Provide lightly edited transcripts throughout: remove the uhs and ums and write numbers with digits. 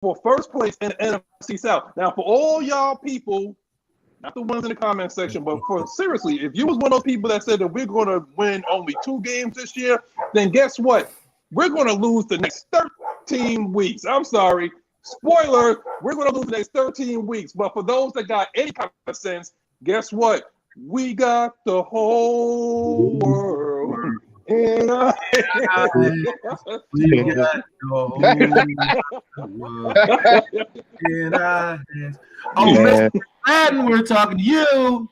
for first place in the NFC South. Now, for all y'all people, not the ones in the comment section, but for seriously, if you was one of those people that said that we're going to win only 2 games this year, then guess what? We're going to lose the next 13 weeks. I'm sorry. Spoiler, we're going to lose the next 13 weeks. But for those that got any kind of sense, guess what? We got the whole world in our hands. We got the whole world in our hands. Oh, Mr. Madden, we're talking to you.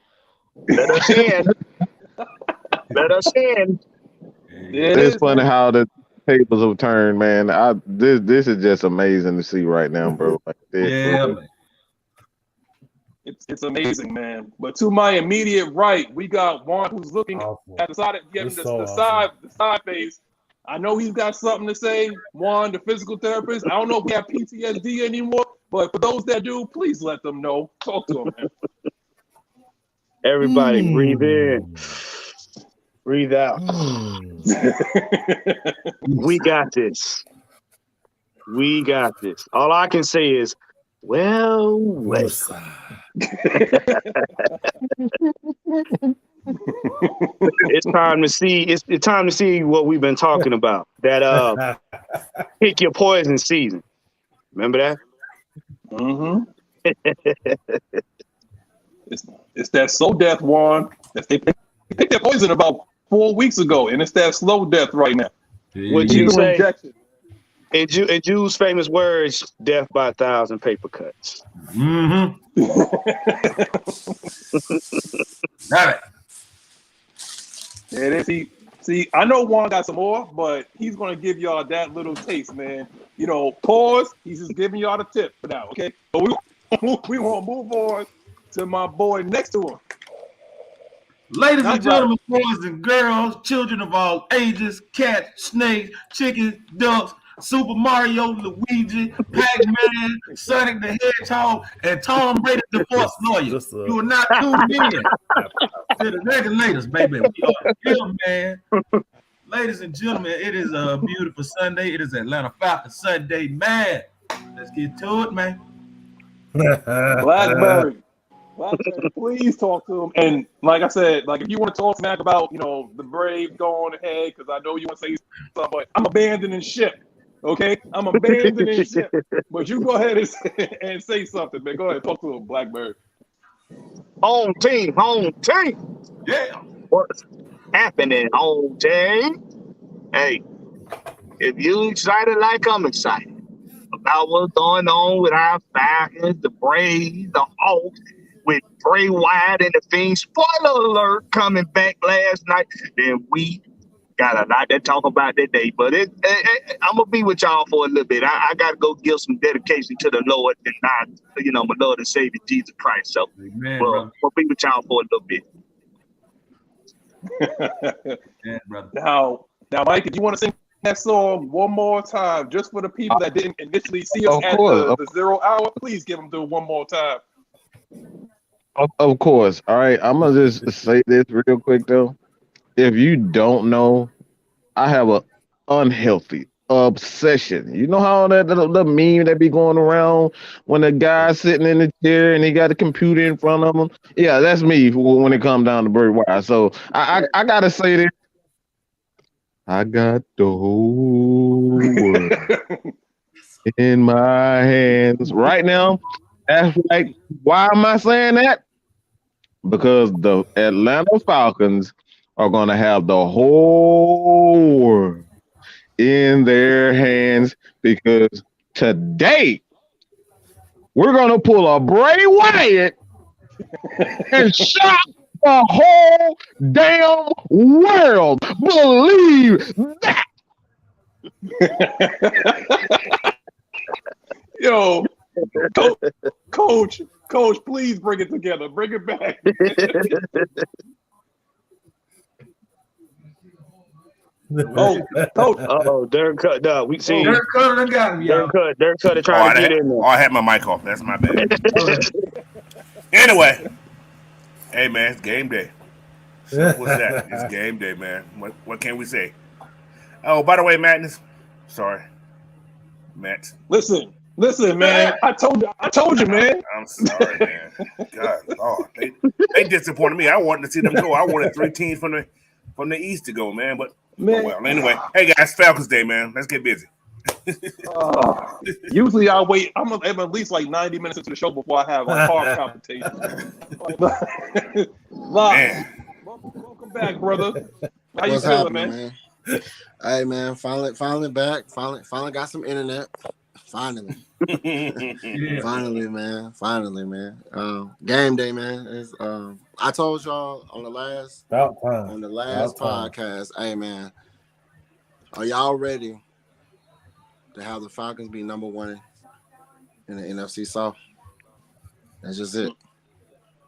Let us in. Let us in. It's funny how the tables have turned, man. This is just amazing to see right now, bro. Like this, Yeah, bro. man. It's amazing, man. But to my immediate right, we got Juan who's looking at the side, giving the side face. I know he's got something to say. Juan, the physical therapist. I don't know if we have PTSD anymore, but for those that do, please let them know. Talk to him, man. Everybody, breathe in, breathe out. We got this. We got this. All I can say is, well. It's time to see. It's time to see what we've been talking about. That pick your poison season. Remember that? Mm-hmm. It's that slow death, Juan. They picked that poison about 4 weeks ago, and it's that slow death right now. Would you say? Injection. In Jew's famous words, death by 1,000 paper cuts. Mm-hmm. Got it. It is. See, I know Juan got some more, but he's going to give y'all that little taste, man. You know, pause. He's just giving y'all the tip for now, okay? But we want to move on to my boy next to him. Ladies and gentlemen, boys and girls, children of all ages, cats, snakes, chickens, ducks, Super Mario, Luigi, Pac-Man, Sonic the Hedgehog, and Tom Brady, the Force Lawyer. You are not tuned in to the Regulators, baby. We are here, man. Ladies and gentlemen, it is a beautiful Sunday. It is Atlanta Falcons Sunday, man. Let's get to it, man. Blackberry, please talk to him. And like I said, like if you want to talk smack about, you know, the Braves, go on ahead, because I know you want to say something, but I'm abandoning ship. Okay, I'm abandoning ship. But you go ahead and say something, man. Go ahead, talk to him, Blackberry. Home team. Yeah. What's happening, home team? Hey, if you excited like I'm excited about what's going on with our Falcons, the Braves, the Hawks, with Bray Wyatt and the Fiend, spoiler alert, coming back last night, then we got a lot to talk about today. But I'm going to be with y'all for a little bit. I got to go give some dedication to the Lord and not, my Lord and Savior, Jesus Christ. So we'll be with y'all for a little bit. Yeah, brother. Now, Mike, if you want to sing that song one more time, just for the people that didn't initially see us at the 0 hour, please give them to one more time. Of course. All right. I'm going to just say this real quick, though. If you don't know, I have an unhealthy obsession. You know how the meme that be going around when the guy's sitting in the chair and he got a computer in front of him? Yeah, that's me when it comes down to bird wire. So I got to say this. I got the whole world in my hands right now. That's right. Why am I saying that? Because the Atlanta Falcons are going to have the whole world in their hands, because today we're going to pull a Bray Wyatt and shock the whole damn world. Believe that. Yo, coach, please bring it together. Bring it back. Coach. Derek Cut. No, we see. Derek Cutter got him, y'all. Derek Cutter trying to get in there. Oh, I had my mic off. That's my bad. Anyway, hey man, it's game day. What's that? It's game day, man. What can we say? Oh, by the way, Matt. Sorry, Matt. Listen, Listen, man. I told you, man. I'm sorry, man. God, Lord, they disappointed me. I wanted to see them go. I wanted 3 teams from the East to go, man. But Man. oh well. Anyway, hey guys, Falcons Day, man. Let's get busy. Usually I wait. I'm at least like 90 minutes into the show before I have like hard palpitations. Welcome back, brother. How you feeling, man? Hey, man. Finally back. Finally got some internet. Finally. Finally, man. Game day, man. Is I told y'all on the last podcast, hey man, are y'all ready to have the Falcons be number 1 in the NFC South? That's just it.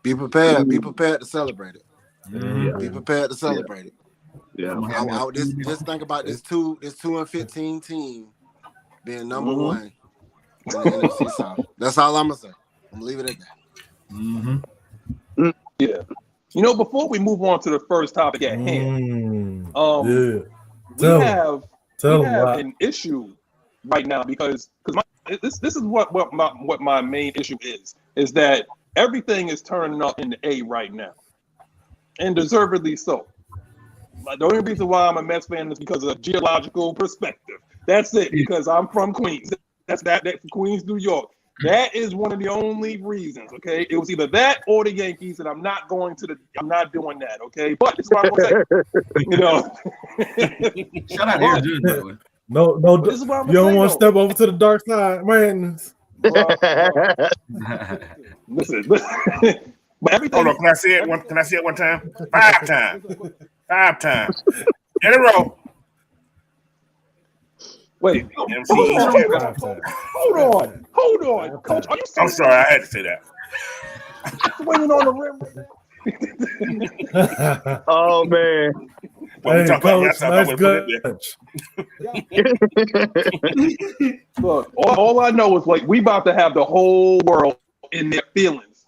Be prepared. Be prepared to celebrate it. Be prepared to celebrate it. Yeah. Just think about this 2-15 team being number 1 in the NFC South. That's all I'm gonna say. I'm gonna leave it at that. Yeah. You know, before we move on to the first topic at hand, we have an issue right now because this is what my main issue is that everything is turning up in the A right now, and deservedly so. The only reason why I'm a Mets fan is because of geological perspective. That's it. Because I'm from Queens. That's Queens, New York. That is one of the only reasons. Okay, it was either that or the Yankees, and I'm not doing that. Okay, but this is what I'm gonna say. You know, shout out here, dude. No, this is what I'm you don't want to though. step over to the dark side, man. Listen. But everything. Hold on, can I see it one time? 5 times. 5 times. In a row. Wait. Hold on, Coach. Are you serious? I'm sorry, I had to say that. Waiting on the rim. Oh man. Hey, Coach, nice good. Look, all I know is like we about to have the whole world in their feelings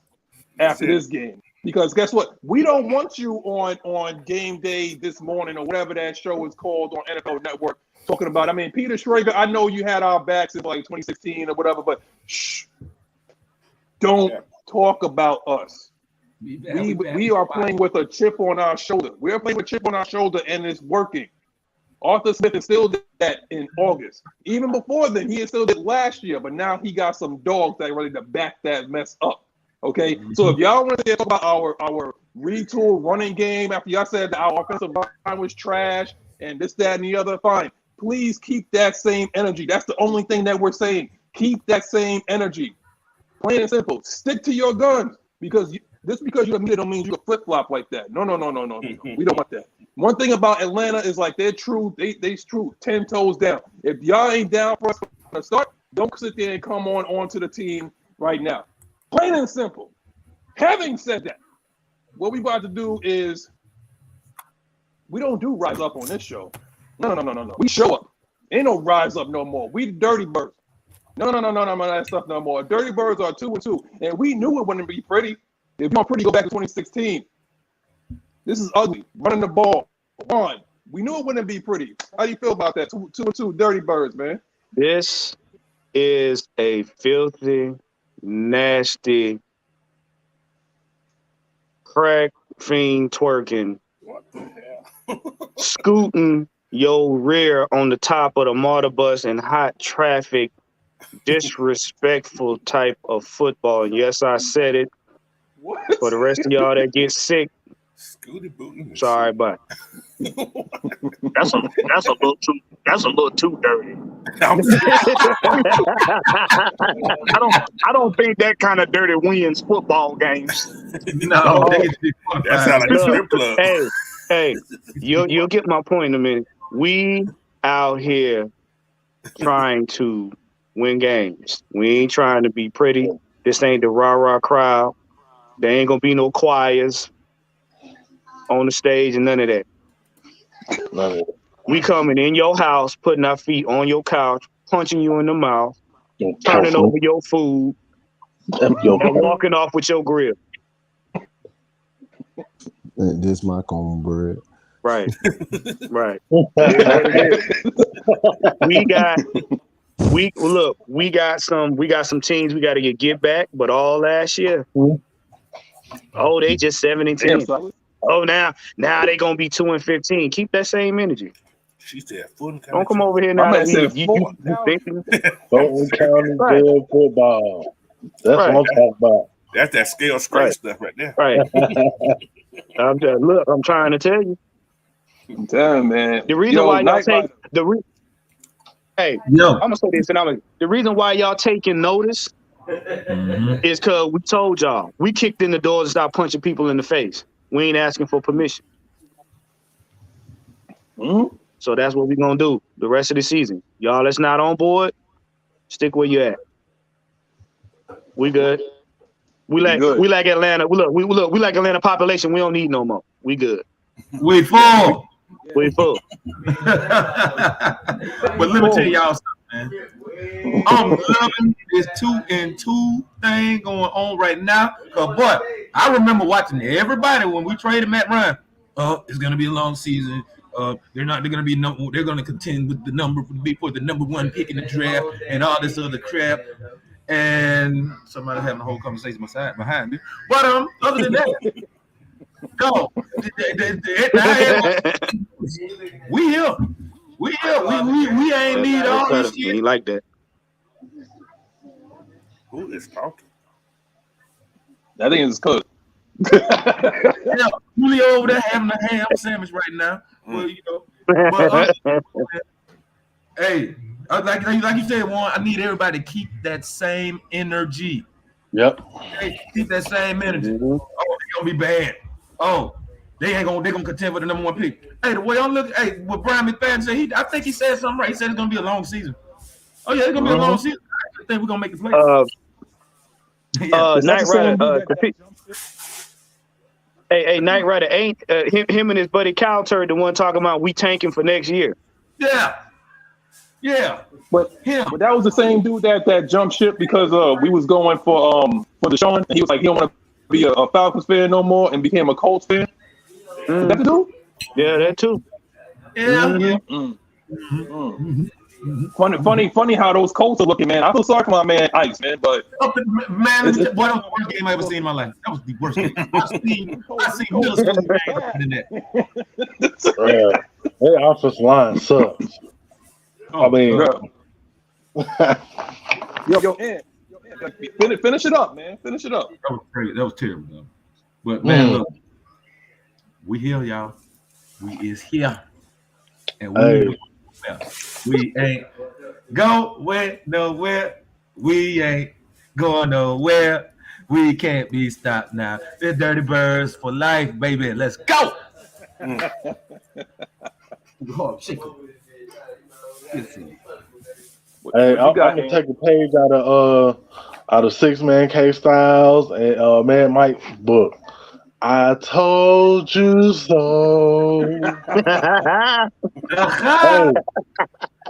after this game. Because guess what? We don't want you on game day this morning or whatever that show is called on NFL Network talking about. I mean, Peter Schrager, I know you had our backs in like 2016 or whatever, but don't talk about us. We are playing with a chip on our shoulder. We're playing with a chip on our shoulder, and it's working. Arthur Smith instilled that in August. Even before then, he instilled it last year, but now he got some dogs that are ready to back that mess up. Okay, so if y'all want to talk about our retool running game after y'all said that our offensive line was trash and this, that, and the other, fine. Please keep that same energy. That's the only thing that we're saying. Keep that same energy. Plain and simple. Stick to your guns because because you admit it don't mean you can flip-flop like that. No. We don't want that. One thing about Atlanta is like they're true. They's true. 10 toes down. If y'all ain't down for us from the start, don't sit there and come onto the team right now. Plain and simple. Having said that, what we about to do is we don't do rise up on this show. No. We show up. Ain't no rise up no more. We the dirty birds. No, that stuff no more. Dirty birds are 2-2, and we knew it wouldn't be pretty. If you want pretty, go back to 2016. This is ugly. Running the ball. Come on. We knew it wouldn't be pretty. How do you feel about that? 2-2 dirty birds, man. This is a filthy, nasty, crack fiend twerking, scooting your rear on the top of the motor bus in hot traffic, disrespectful type of football. And yes, I said it. What? For the rest of y'all that get sick, sorry, but that's a little too dirty. I don't think that kind of dirty wins football games. No, that sounds like a strip club. Hey, you'll get my point in a minute. We out here trying to win games. We ain't trying to be pretty. This ain't the rah-rah crowd. There ain't gonna be no choirs on the stage and none of that. We coming in your house, putting our feet on your couch, punching you in the mouth, turning over your food, and walking off with your grill. This my cornbread. Right. We got We got some teams we got to get back, but all last year, they just 7-10. Oh, now they gonna be 2-15. Keep that same energy. She said foot. Don't come over here now. My man said You thinking? Fulton County good football. That's what I'm talking about. That's that scale straight stuff right there. Right. I'm trying to tell you. I'm telling, man. The reason why y'all take I'm gonna say this, the reason why y'all taking notice is because we told y'all we kicked in the doors and stopped punching people in the face. We ain't asking for permission. So that's what we're gonna do the rest of the season. Y'all that's not on board, stick where you at. We good. We like Atlanta. We like Atlanta population. We don't need no more. We good. We full. We full. But let me tell y'all something, man. I'm loving this 2-2 thing going on right now. Cause boy, I remember watching everybody when we traded Matt Ryan. It's gonna be a long season. They're gonna contend with the number one pick in the draft and all this other crap. And somebody having a whole conversation behind me. But other than that, no, we here. We ain't need all this shit. You like that? Who is talking? I think it's cooked. Julio over there having a ham sandwich right now. Well, but, hey, like you said, Warren, I need everybody to keep that same energy. Yep. Hey, keep that same energy. Oh, they're gonna be bad. Oh, they're gonna contend for the number one pick. Hey, the way I'm looking, what Brian McFadden said, I think he said something right. He said it's gonna be a long season. Oh yeah, it's gonna be a long season. I think we're gonna make the play. Knight Rider. Hey, Knight Rider ain't him and his buddy Cal Turd the one talking about we tanking for next year. Yeah. But that was the same dude that jumped ship because we was going for the showing. And he was like he don't want to be a Falcons fan no more and became a Colts fan. Is that the dude? Yeah, that too. Yeah. Funny how those Colts are looking, man. I feel sorry for my man Ice, man, but man, that was the worst game I ever seen in my life. That was the worst game. I seen Minnesota than that. Their offensive line sucks. I mean, finish it up, man. Finish it up. That was crazy. That was terrible, though. But man, look, we here, y'all. We is here, and we ain't going nowhere. We ain't going nowhere. We can't be stopped now. The Dirty Birds for life, baby. Let's go. Hey, I'm gonna take a page out of 6-Man K Styles and Man Mike's book. I told you so.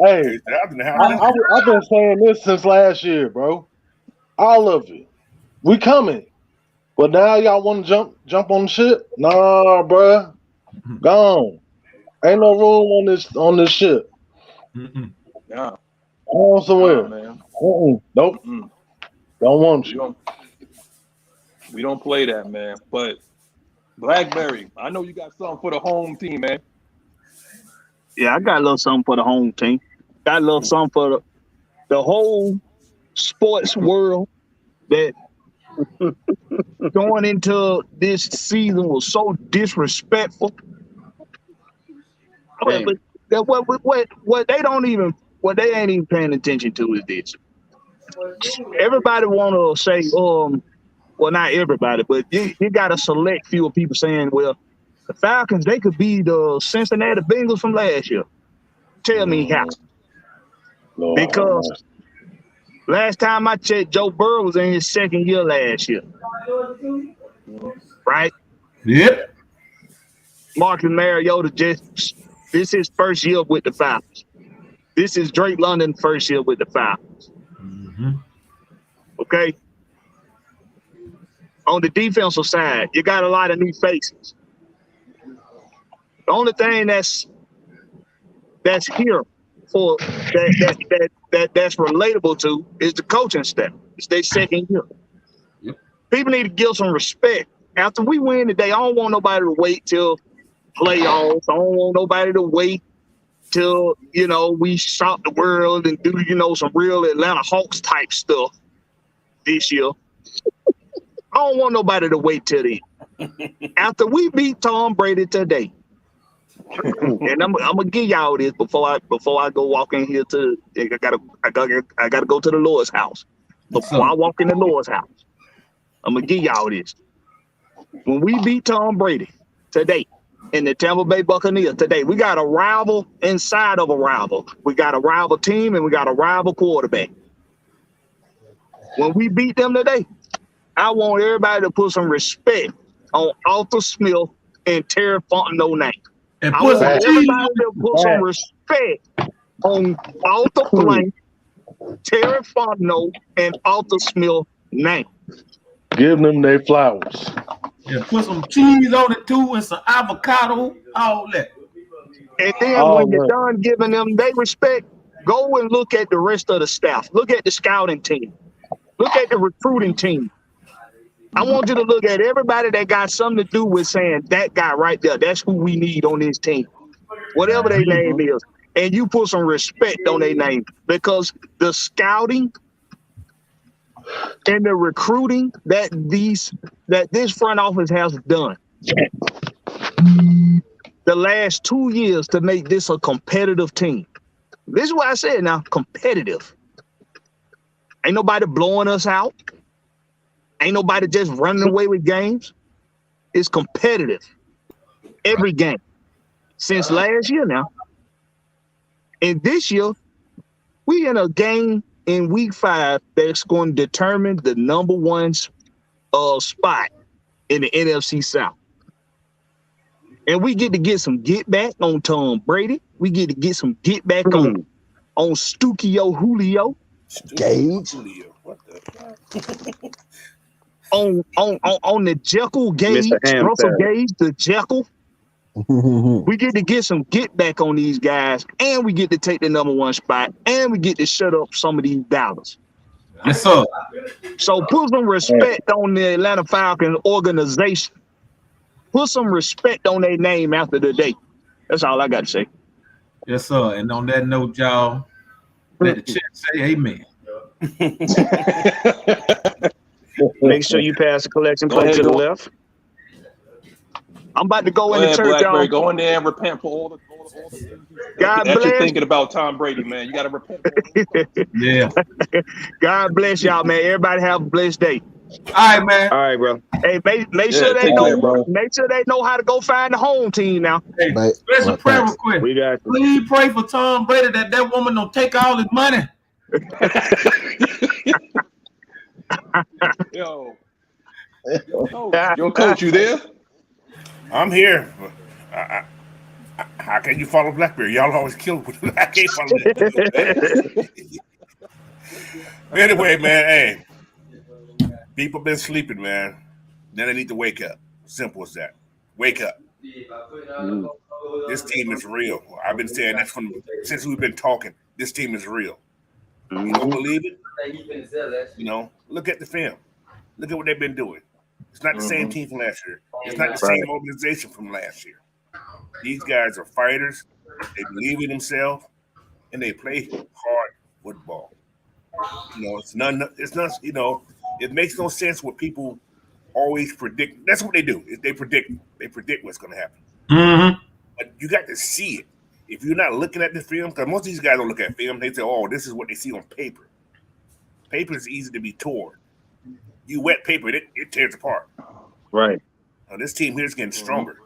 Hey, I've been saying this since last year, bro. All of it. We coming. But now y'all want to jump on the ship? Nah, bro. Gone. Ain't no room on this ship. Yeah. On somewhere. Man. Nope. Don't want you. We don't play that, man. But Blackberry, I know you got something for the home team, man. Yeah, I got a little something for the home team. Got a little something for the whole sports world that going into this season was so disrespectful. Okay, but what they ain't even paying attention to is this. Everybody want to say, well, not everybody, but you got a select few of people saying, well, the Falcons, they could be the Cincinnati Bengals from last year. Tell me how. Because last time I checked, Joe Burrow was in his second year last year. Right? Yep. Marcus Mariota this is his first year with the Falcons. This is Drake London's first year with the Falcons. Okay? On the defensive side, you got a lot of new faces. The only thing that's here for that that's relatable to is the coaching staff. It's their second year. Yep. People need to give some respect. After we win today, I don't want nobody to wait till playoffs. I don't want nobody to wait till, we shock the world and do, some real Atlanta Hawks type stuff this year. I don't want nobody to wait till then. After we beat Tom Brady today, and I'm gonna give y'all this before I go walk in here I gotta go to the Lord's house. Before I walk in the Lord's house, I'm gonna give y'all this. When we beat Tom Brady today in the Tampa Bay Buccaneers today, we got a rival inside of a rival. We got a rival team and we got a rival quarterback. When we beat them today, I want everybody to put some respect on Arthur Smith and Terry Fontenot name. And I want everybody to put some respect on Arthur Blank, Terry Fontenot, and Arthur Smith name. Give them their flowers. Yeah, put some cheese on it too and some avocado, all that. And then when you're done giving them their respect, go and look at the rest of the staff. Look at the scouting team. Look at the recruiting team. I want you to look at everybody that got something to do with saying that guy right there, that's who we need on this team. Whatever their name is. And you put some respect on their name, because the scouting and the recruiting that this front office has done the last 2 years to make this a competitive team. This is what I said now, competitive. Ain't nobody blowing us out. Ain't nobody just running away with games. It's competitive. Every game. Since last year now. And this year, we in a game in week 5 that's going to determine the number 1 spot in the NFC South. And we get to get some get back on Tom Brady. We get to get some get back on Stukio Julio. Gage. What the on the Jekyll Gage, Russell Gage, the Jekyll. We get to get some get back on these guys, and we get to take the number 1 spot, and we get to shut up some of these doubters. Yes, sir. So put some respect on the Atlanta Falcons organization. Put some respect on their name after the day. That's all I got to say. Yes, sir. And on that note, y'all, let the chat say amen. Make sure you pass the collection plate to the left. I'm about to go in the church, y'all. Go in there and repent for all the God that bless. you're thinking about Tom Brady, man. You got to repent. Yeah. God bless y'all, man. Everybody have a blessed day. All right, man. All right, bro. Hey, make sure they know. Make sure they know how to go find the home team now. Hey, special prayer request. We got you. Please pray for Tom Brady that woman don't take all his money. Yo, coach, you there? I'm here. How can you follow BlackBerry? Y'all always kill me. I can't follow that. Anyway, man, hey. People been sleeping, man. Then they need to wake up. Simple as that. Wake up. This team is real. I've been saying that since we've been talking. This team is real. You don't believe it? Look at the film. Look at what they've been doing. It's not the same team from last year. It's not the same organization from last year. These guys are fighters. They believe in themselves, and they play hard football. It's not. It makes no sense what people always predict. That's what they do. They predict what's going to happen. Mm-hmm. But you got to see it. If you're not looking at the film, because most of these guys don't look at film, they say, "Oh, this is what they see on paper." Paper is easy to be torn. You wet paper, it tears apart. Right. Now, this team here is getting stronger.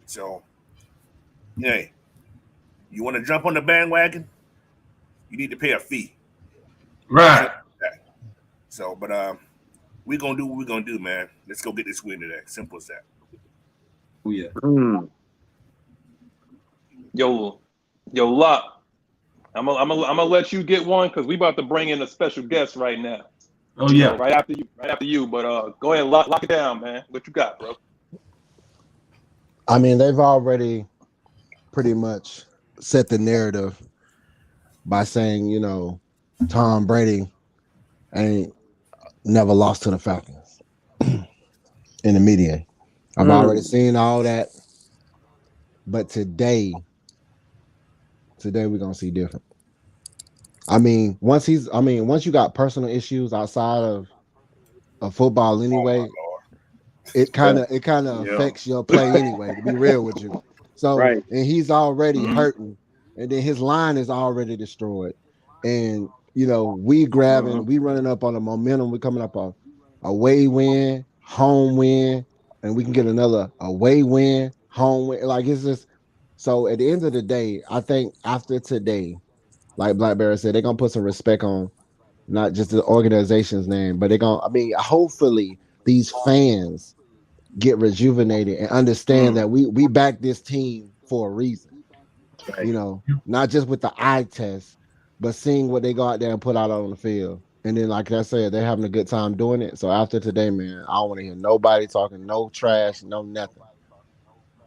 So, hey, you want to jump on the bandwagon? You need to pay a fee. Right. So, but we're going to do what we're going to do, man. Let's go get this win today. Simple as that. Oh, yeah. Yo, Locke. I'm gonna let you get one because we about to bring in a special guest right now. Oh yeah, right after you. But go ahead, lock it down, man. What you got, bro? I mean, they've already pretty much set the narrative by saying, Tom Brady ain't never lost to the Falcons in the media. I've already seen all that, but today we're gonna see different. Once you got personal issues outside of football anyway, it kind of affects your play anyway, to be real with you. So, Right. and he's already hurting, and then his line is already destroyed. And we running up on a momentum. We're coming up a away win, home win, and we can get another away win, home win. Like, it's just so. At the end of the day, I think after today, like Blackberry said, they're gonna put some respect on not just the organization's name, but they're gonna. Hopefully these fans get rejuvenated and understand that we back this team for a reason. Right. Not just with the eye test, but seeing what they go out there and put out on the field. And then, like I said, they're having a good time doing it. So after today, man, I don't want to hear nobody talking no trash, no nothing.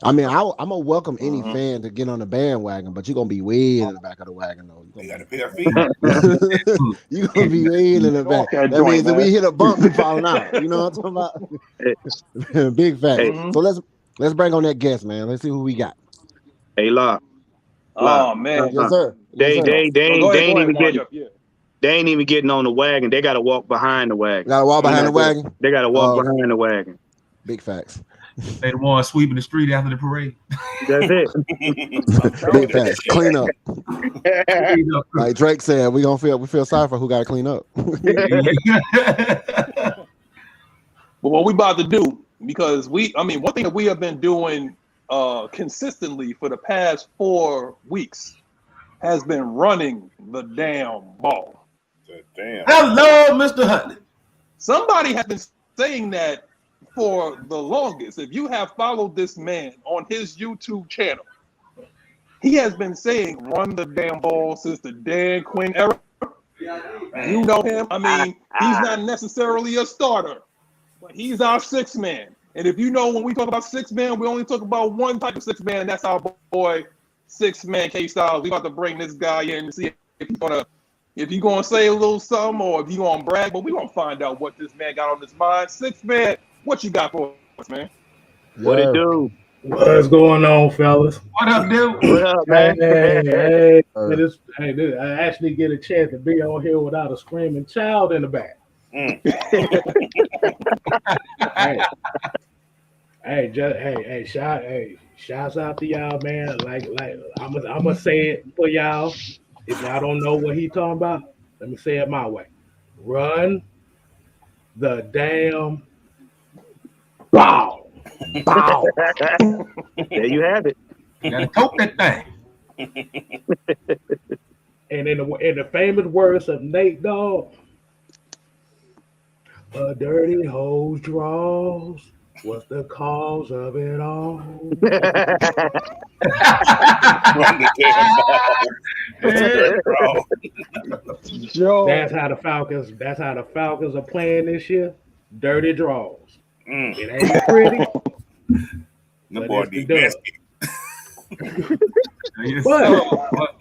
I'm gonna welcome any fan to get on the bandwagon, but you're gonna be way in the back of the wagon, though. You got to pay our fee. You're gonna be way in the back. That means that we hit a bump, we falling out. You know what I'm talking about? Big fact. So let's bring on that guest, man. Let's see who we got. Hey, Law. Oh man, Yes, sir. They ain't even getting on the wagon. They got to walk behind the wagon. Got to walk behind the wagon. They got to walk behind the wagon. Big facts. They the one sweeping the street after the parade. That's it. Big facts. Clean up. Like Drake said, we feel sorry for who got to clean up. But what we about to do, because one thing that we have been doing consistently for the past 4 weeks has been running the damn ball. Hello, Mr. Huntley. Somebody has been saying that for the longest. If you have followed this man on his YouTube channel, he has been saying run the damn ball since the Dan Quinn era. You know him. He's not necessarily a starter, but he's our sixth man. And if you know, when we talk about six man, we only talk about one type of six man, and that's our boy, six man K Styles. We about to bring this guy in to see if he's gonna say a little something or if he's gonna brag. But we gonna find out what this man got on his mind. Six man, what you got for us, man? What it do? What's going on, fellas? What up, dude? What up, man? Hey, I actually get a chance to be on here without a screaming child in the back. Shouts out to y'all, man. Like I'm gonna say it for y'all. If y'all don't know what he talking about, let me say it my way. Run the damn ball. Bow. There you have it. You gotta coat that thing. And in the famous words of Nate Dogg, a dirty hose draws. What's the cause of it all? That's how the Falcons are playing this year. Dirty draws. It ain't pretty. No boy, but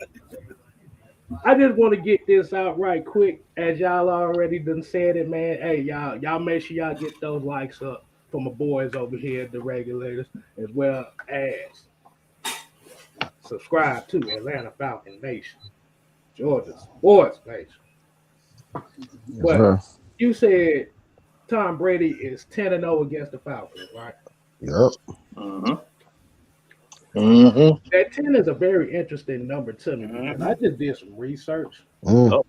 I just want to get this out right quick, as y'all already done said it, man. Hey, y'all make sure y'all get those likes up for my boys over here at the Regulators, as well as subscribe to Atlanta Falcon Nation, Georgia Sports Nation. But you said Tom Brady is 10-0 against the Falcons, right? Yep. That 10 is a very interesting number to me. Because I just did some research. They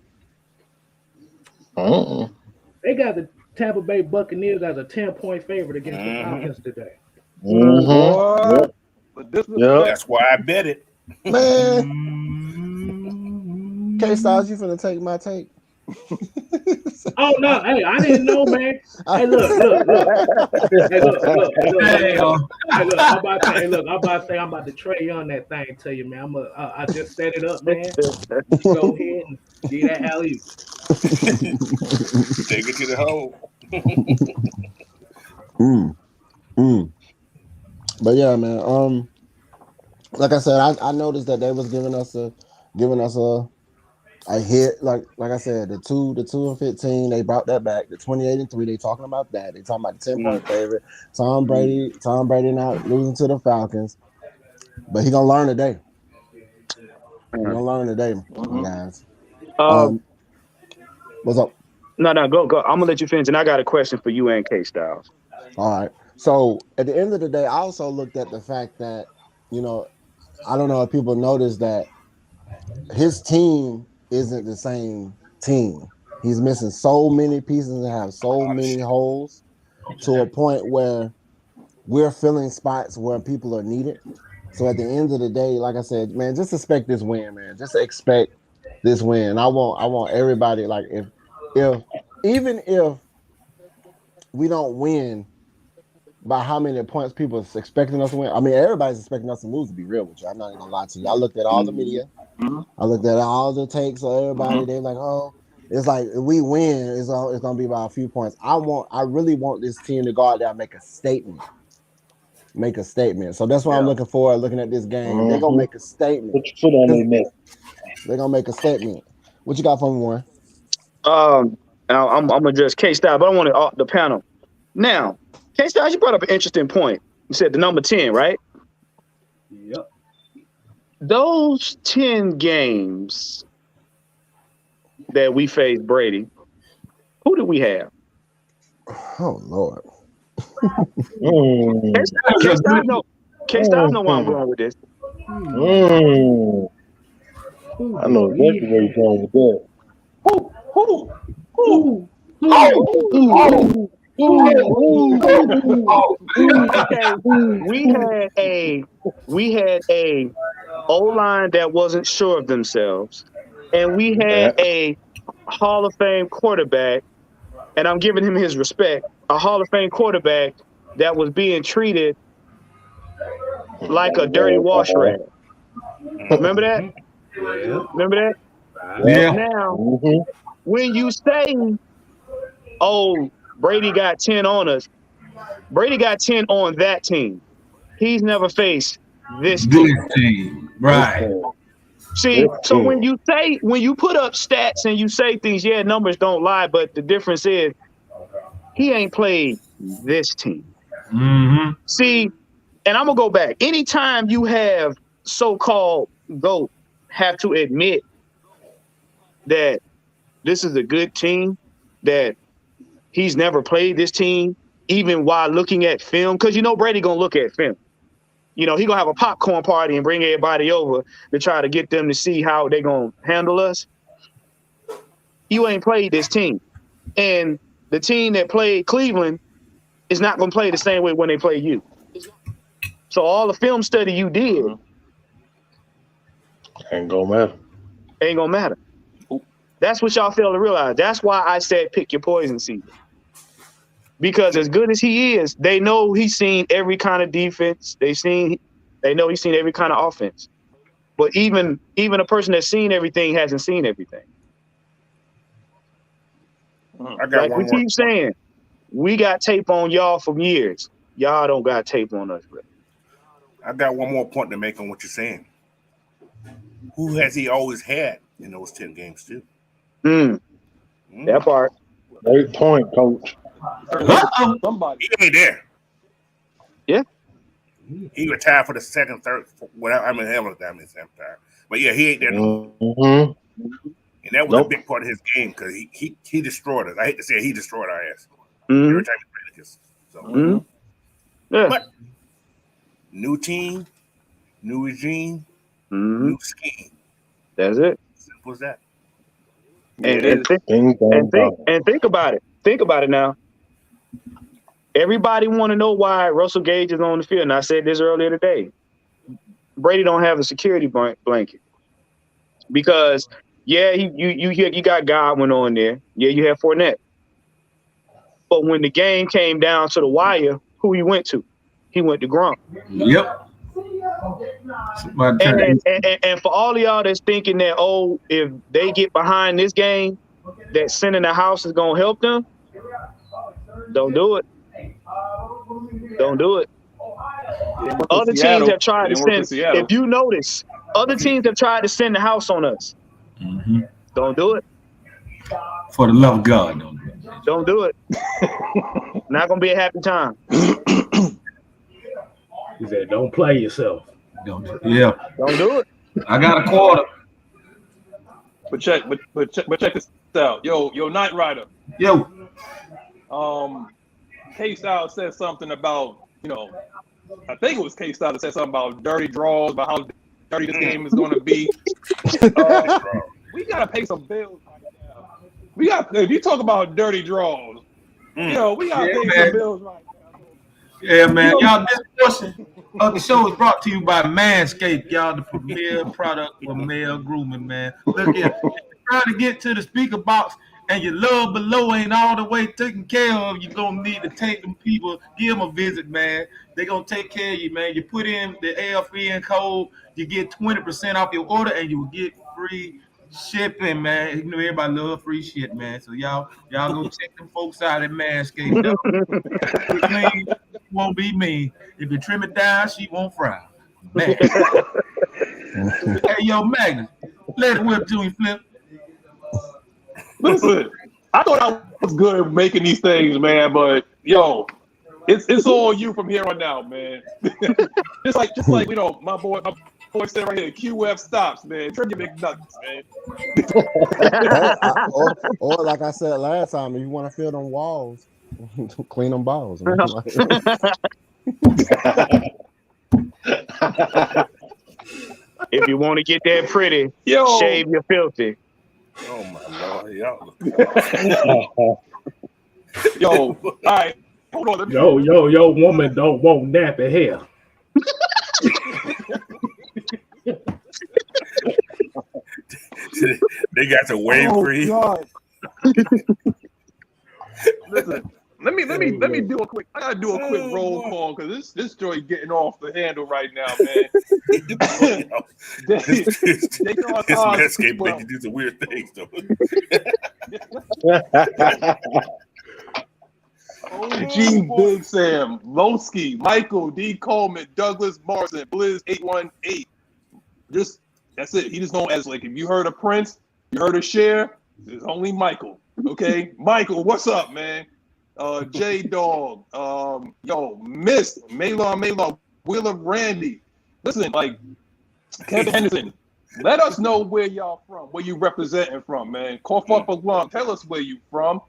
got the Tampa Bay Buccaneers as a 10-point favorite against the Falcons today. What? That's why I bet it. Man. K-Styles, you finna take my take? Oh no! Hey, I didn't know, man. Hey, look. I'm about to say I'm about to Trey on that thing to you, man. I just set it up, man. Go ahead and get that alley. Take it to the hole. But yeah, man. Like I said, I noticed that they was giving us a I hit like I said, the 2-15, they brought that back. The 28-3, they talking about that. They talking about the 10-point favorite. Tom Brady not losing to the Falcons. But he gonna learn today. He gonna learn today, guys. What's up? No, go. I'm gonna let you finish, and I got a question for you and K Styles. All right. So at the end of the day, I also looked at the fact that, you know, I don't know if people noticed that his team isn't the same team. He's missing so many pieces and have so many holes to a point where we're filling spots where people are needed. So at the end of the day, like I said, man, just expect this win, man. Just expect this win. I want everybody, like, even if we don't win by how many points people are expecting us to win. I mean, everybody's expecting us to lose, to be real with you. I'm not even gonna lie to you. I looked at all the media. I looked at all the takes of everybody. They're like, oh, it's like if we win, it's gonna be by a few points. I really want this team to go out there and make a statement. So that's what I'm looking for, looking at this game. They're gonna make a statement. Put your foot on their neck. They're gonna make a statement. What you got for me, Warren? I'm gonna address K Style, but I want the panel. Now, K Style, you brought up an interesting point. You said the number 10, right? Yep. Those 10 games that we faced Brady, who did we have? Oh Lord. K-Style know where I'm going with this. I know exactly where you're going with that. Okay, we had a O-line that wasn't sure of themselves, and we had a Hall of Fame quarterback, and I'm giving him his respect, a Hall of Fame quarterback that was being treated like a dirty wash rag. Remember that? Remember that? Yeah. Now, when you say, oh, Brady got 10 on us, Brady got 10 on that team. He's never faced this team. Right. See, so when you put up stats and you say things, yeah, numbers don't lie, but the difference is he ain't played this team. See, and I'm gonna go back. Anytime you have so-called GOAT have to admit that this is a good team, that he's never played this team, even while looking at film, because you know Brady gonna look at film. You know, he gonna have a popcorn party and bring everybody over to try to get them to see how they gonna handle us. You ain't played this team. And the team that played Cleveland is not gonna play the same way when they play you. So all the film study you did ain't gonna matter. That's what y'all fail to realize. That's why I said pick your poison season. Because as good as he is, they know he's seen every kind of defense. They know he's seen every kind of offense. But even a person that's seen everything hasn't seen everything. Like we keep saying, we got tape on y'all for years. Y'all don't got tape on us, bro. I got one more point to make on what you're saying. Who has he always had in those 10 games too? That part. Great point, coach. Somebody. He ain't there. Yeah. He retired for the second, third, whatever. I mean, hell, that means empire. But yeah, he ain't there no more. And that was a big part of his game because he destroyed us. I hate to say it, he destroyed our ass every time he played us. So, but new team, new regime, new scheme. That's it. Simple as that. And think about it. Think about it now. Everybody want to know why Russell Gage is on the field. And I said this earlier today. Brady don't have a security blanket because you got Godwin on there. Yeah, you have Fournette. But when the game came down to the wire, who he went to? He went to Gronk. Yep. And for all of y'all that's thinking that, oh, if they get behind this game, that sending the house is gonna help them, don't do it. Don't do it. Other teams have tried to send. If you notice, other teams have tried to send the house on us. Don't do it. For the love of God, don't do it. Don't do it. Not gonna be a happy time. He said, "Don't play yourself." Don't do it. I got a quarter. But check this out. Yo, Knight Rider. Yo. K-Style said something about, I think it was K-Style that said something about dirty draws, about how dirty this game is going to be. We got to pay some bills right now. If you talk about dirty draws, we got to pay some bills right now. Yeah, man. Y'all, this portion of the show is brought to you by Manscaped, y'all, the premier product for male grooming, man. Look here, if you're trying to get to the speaker box and your love below ain't all the way taken care of, you're going to need to take them people, give them a visit, man. They're going to take care of you, man. You put in the AFN code, you get 20% off your order, and you will get free shipping, man. You know everybody love free shit, man. So y'all go check them folks out at Manscaped. Clean, won't be mean. If you trim it down, she won't fry. Man. Hey, yo, Magnus, let it whip to him, Flip. Listen, I thought I was good at making these things, man, but it's all you from here on out, man. just like my boy said right here, QF stops, man. Trim your McNuggets, man. or like I said last time, if you want to fill them walls, clean them balls. Man. If you want to get that pretty, shave your filthy. Oh my Lord, y'all. All right. Hold on. Yo, woman don't want nappy hair. They got the wave free. Listen, let me do a quick. I gotta do a quick roll call because this joint getting off the handle right now, man. This landscape make you do some weird things, though. OG, Big Sam, Lowski, Michael, D. Coleman, Douglas, Morrison, Blizz 818. That's it. He just known as if you heard of Prince, you heard of Cher, it's only Michael. Okay, Michael, what's up, man? J Dog, Miss Maylon, Wheeler Randy. Listen, Kevin Henderson, let us know where y'all from, where you representing from, man. Cough up a lung, tell us where you from.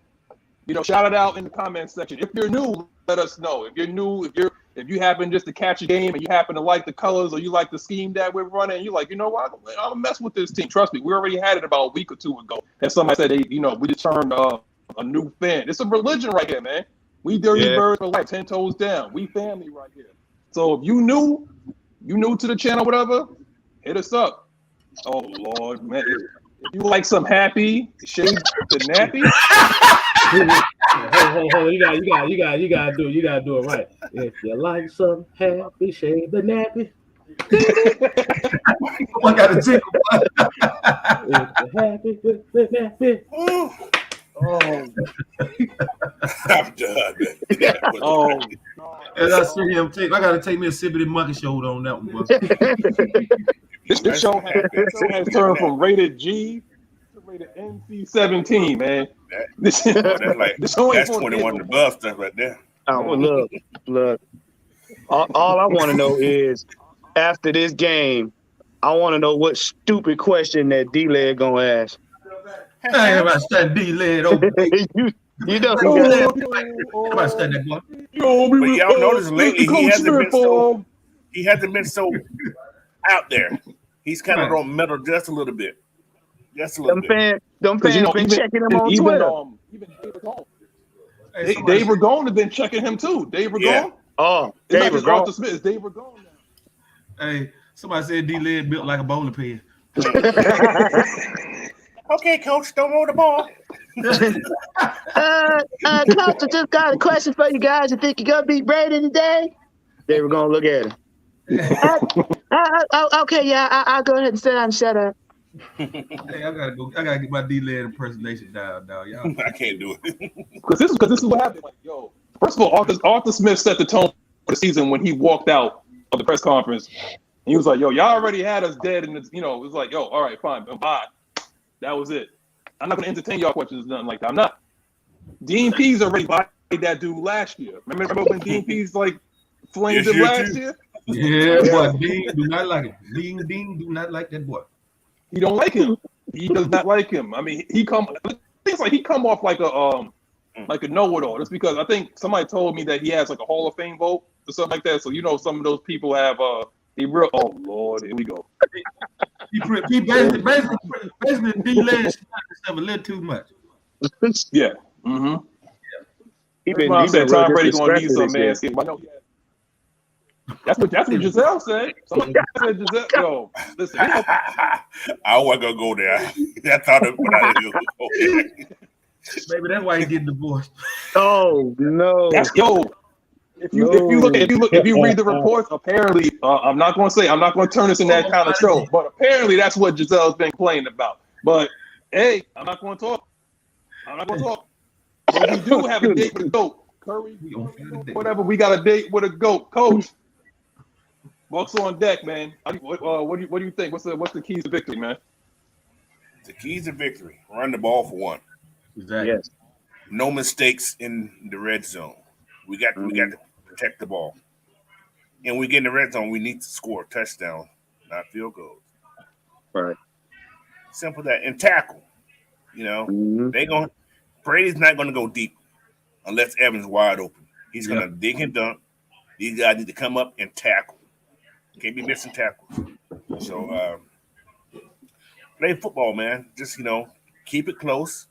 Shout it out in the comment section. If you're new, let us know. If you're new, if you happen just to catch a game and you happen to like the colors or you like the scheme that we're running, and you're like, what, I'm gonna mess with this team. Trust me, we already had it about a week or two ago. And somebody said we just turned a new fan. It's a religion right here, man. We dirty birds for life, 10 toes down. We family right here. So if you new to the channel, whatever, hit us up. Oh Lord, man. If you like some happy, shave the nappy. Hold on, you gotta do it right. If you like some happy, shave the nappy. I got a tickle. If you're happy with the nappy. I'm done. As I see him I gotta take me a sip of the monkey shoulder on that one. This show has turned from rated G to rated NC-17, man. That's 21 above stuff right there. Oh, look. All I want to know is, after this game, I want to know what stupid question that D-Leg gonna ask. I ain't about to stand D-Leg over. You know. About to stand that boy. But y'all notice lately he hasn't been so out there. He's kind of on metal just a little bit. Them fans been checking him on Twitter. Even Dave Ragone has been checking him too. Dave Ragone. Yeah. Oh, Dave Ragone. Arthur Smith. It's Dave Ragone now. Hey, somebody said D-Led built like a bowling pin. Okay, coach, don't roll the ball. Coach, I just got a question for you guys. You think you're gonna beat Brady today? They were gonna look at him. Okay, yeah, I'll go ahead and sit down and shut up. Hey, I gotta get my D-Led impersonation down, y'all. I can't do it. Because this is what happened. First of all, Arthur Smith set the tone for the season when he walked out of the press conference. And he was like, y'all already had us dead, and it was like, all right, fine, bye. That was it. I'm not going to entertain y'all questions, nothing like that. I'm not. Dean Pease already bodied that dude last year. Remember when Dean Pease like flamed him last year? Yeah, boy, Dean do not like him. Dean do not like that boy. He don't like him. He does not like him. I mean, he come off like a know-it-all. That's because I think somebody told me that he has like a Hall of Fame vote or something like that. So some of those people have he real. Oh Lord, here we go. He basically delayed stuff a little too much. Yeah. Mm-hmm. He been Tom Brady gonna need some manscaping. That's what Giselle said. Somebody said Giselle. Yo, listen. I wasn't gonna go there. I thought it was go there. Maybe that's why he getting divorced. Oh no. If you read the reports, apparently I'm not going to turn this in that kind of show, but apparently that's what Giselle's been complaining about. But hey, I'm not going to talk. But we do have a date with a GOAT. Curry, whatever. We got a date with a GOAT. Coach, Bucks on deck, man. What do you think? What's the keys to victory, man? The keys to victory: run the ball for one. Exactly. Yes. No mistakes in the red zone. We got to protect the ball. And we get in the red zone, we need to score a touchdown, not field goals. Right. Simple that. And tackle. Brady's not gonna go deep unless Evans wide open. He's gonna dig and dunk. These guys need to come up and tackle. Can't be missing tackles. So play football, man. Just keep it close.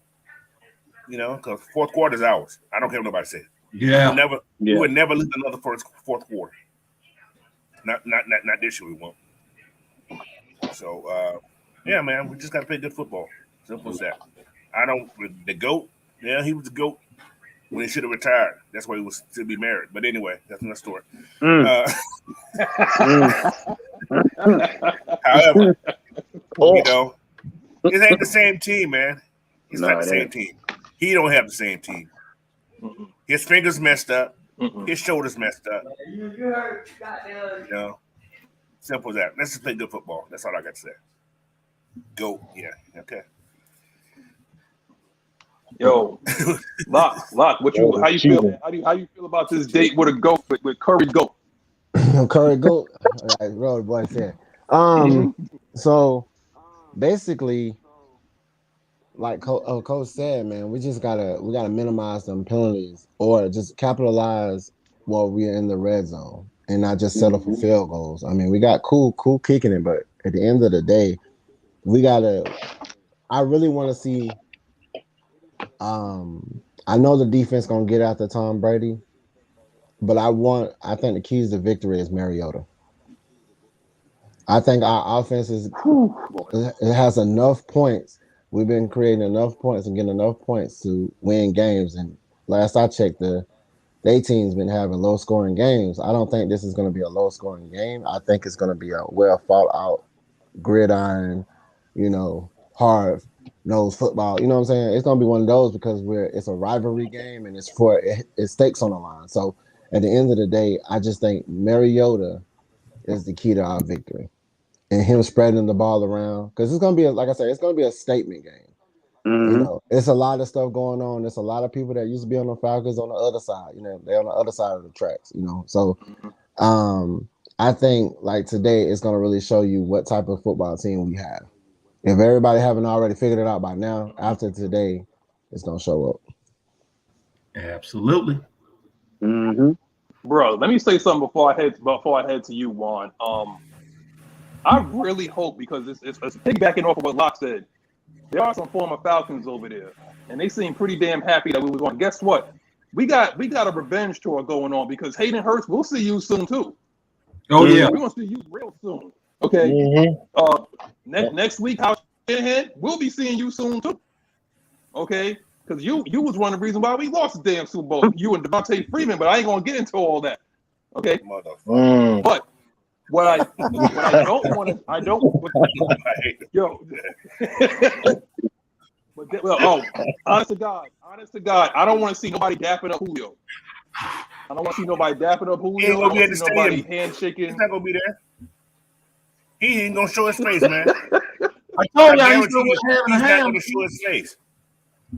Because fourth quarter is ours. I don't care what nobody says. Yeah. We would never lose another fourth quarter. Not this year we won't. So yeah, man, we just gotta play good football. Simple as that. The GOAT, yeah, he was the GOAT when he should have retired. That's why he was to be married. But anyway, that's another story. However, it ain't the same team, man. It's not the same team. He don't have the same team. His fingers messed up. His shoulders messed up. Simple as that. Let's just play good football. That's all I got to say. Go. Yeah. Okay. Yo, Lock. How you feel? Man? How you feel about this date with a GOAT with Curry GOAT? Curry GOAT. All right, road boy said. So basically, like Coach said, man, we gotta minimize them penalties or just capitalize while we're in the red zone and not just settle for field goals. I mean, we got cool kicking it, but at the end of the day, I really want to see. I know the defense gonna get after Tom Brady, but I think the keys to victory is Mariota. I think our offense it has enough points. We've been creating enough points and getting enough points to win games. And last I checked, their team's been having low-scoring games. I don't think this is going to be a low-scoring game. I think it's going to be a well-thought-out, gridiron, hard-nosed football. You know what I'm saying? It's going to be one of those because it's a rivalry game and it's stakes on the line. So at the end of the day, I just think Mariota is the key to our victory. And him spreading the ball around, because it's gonna be it's gonna be a statement game. It's a lot of stuff going on. There's a lot of people that used to be on the Falcons on the other side. They're on the other side of the tracks. So, I think like today it's gonna really show you what type of football team we have. If everybody haven't already figured it out by now, after today, it's gonna show up. Absolutely. Bro, let me say something before I head to you, Juan. I really hope, because it's piggybacking off of what Locke said, there are some former Falcons over there, and they seem pretty damn happy that we was on. Guess what? We got a revenge tour going on, because Hayden Hurst, we'll see you soon too. Oh yeah, we're gonna see you real soon. Okay. Next week, House Shanahan, we'll be seeing you soon too. Okay, because you was one of the reasons why we lost the damn Super Bowl. You and Devontae Freeman, but I ain't gonna get into all that. Okay, but. What I don't want to, yo. Honest to God, I don't want to see nobody dapping up Julio. I don't want to see nobody dapping up Julio. He ain't gonna be at the stadium. Handshaking. He's not gonna be there. He ain't gonna show his face, man. I told y'all he's he's having a not ham. going to show his face.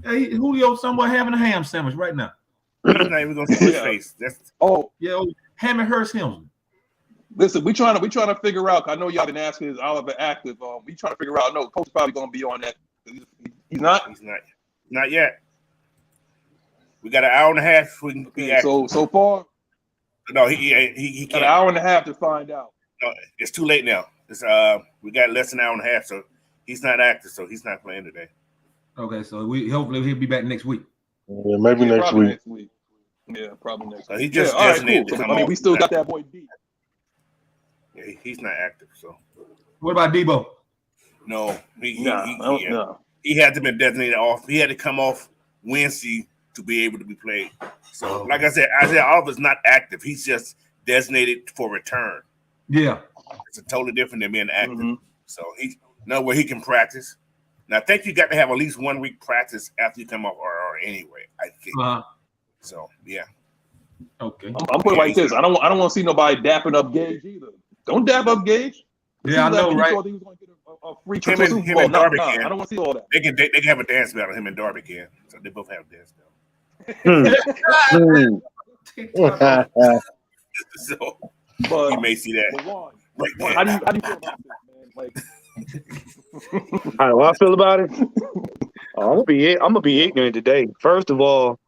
Hey, Julio somewhere having a ham sandwich right now. He's not even going to show his face. That's Ham and Hurst Helmsley. Listen, we trying to figure out. I know y'all been asking, is Oliver active? We trying to figure out. No, coach is probably going to be on that. He's not. He's not yet. We got an hour and a half. We can be active. So far. No, he can't. An hour and a half to find out. No, it's too late now. It's we got less than an hour and a half, so he's not active, so he's not playing today. Okay, so hopefully he'll be back next week. Yeah, maybe next week. Yeah, probably next week. So he just designated to come on. We still got that boy D. Yeah, he's not active. So what about Debo? No, he had to be designated off. He had to come off Wednesday to be able to be played. So, like I said, Isaiah Oliver's not active. He's just designated for return. Yeah, it's a totally different than being active. Mm-hmm. So he's where he can practice. Now, I think you got to have at least 1 week practice after you come off or anyway. I think. So yeah. Okay. I'm putting it like this. I don't want to see nobody dapping up Gage either. Don't dap up Gage. Yeah, I know, right? He was going to get a free trip to Super Bowl. I don't want to see all that. They can have a dance battle. Him and Darby can. So they both have a dance battle. So you may see that. How do you feel about this, man? Like, all right, what I feel about it? I'm gonna be ignorant today. First of all,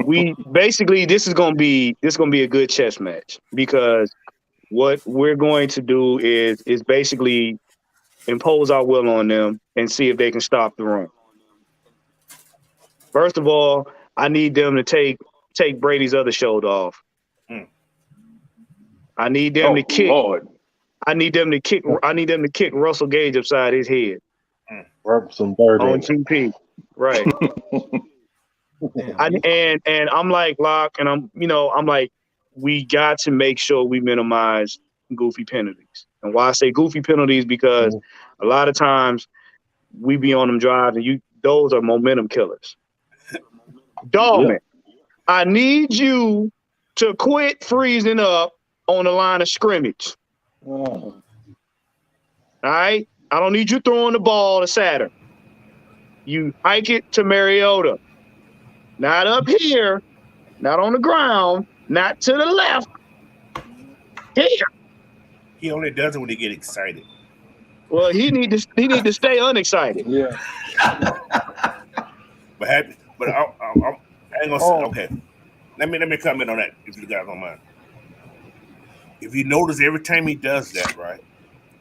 we basically this is gonna be a good chess match, because what we're going to do is basically impose our will on them and see if they can stop the run. First of all, I need them to take Brady's other shoulder off. I need them to kick. Lord. I need them to kick Russell Gage upside his head. Some bird on GP. Right. And I'm like, Locke, and I'm like, we got to make sure we minimize goofy penalties. And why I say goofy penalties, because a lot of times we be on them drives and those are momentum killers. Dogman, I need you to quit freezing up on the line of scrimmage. All right? I don't need you throwing the ball to Saturn. You hike it to Mariota. Not up here, not on the ground, not to the left. Here. He only does it when he get excited. Well, he need to stay unexcited. Yeah. But I ain't gonna say, okay. Let me comment on that if you guys don't mind. If you notice, every time he does that, right?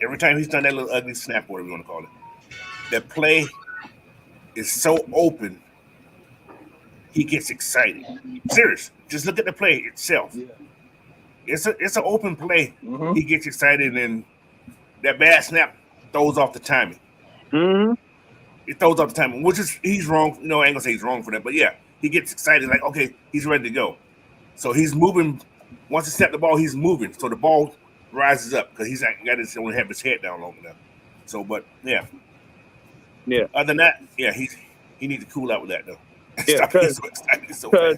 Every time he's done that little ugly snap, whatever you want to call it, that play is so open, he gets excited. Serious. Just look at the play itself. Yeah. It's an open play. Mm-hmm. He gets excited, and that bad snap throws off the timing. Mm-hmm. It throws off the timing, which is he's wrong. No, I ain't gonna say he's wrong for that, but yeah, he gets excited, like, okay, he's ready to go. So he's moving. Once he steps the ball, he's moving. So the ball rises up because he's not got to only have his head down long enough. So, but yeah. Other than that, yeah, he needs to cool out with that though. Yeah, because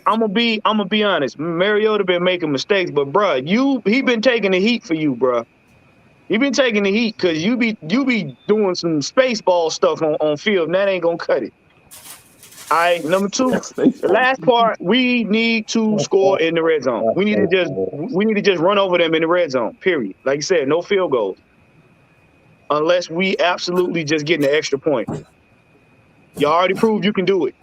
I'm gonna be honest. Mariota been making mistakes, but bruh, he been taking the heat for you, bruh. He been taking the heat because you be doing some space ball stuff on field, and that ain't gonna cut it. All right, number 2, the last part, we need to score in the red zone. We need to just run over them in the red zone. Period. Like you said, no field goals, unless we absolutely just get an extra point. Y'all already proved you can do it.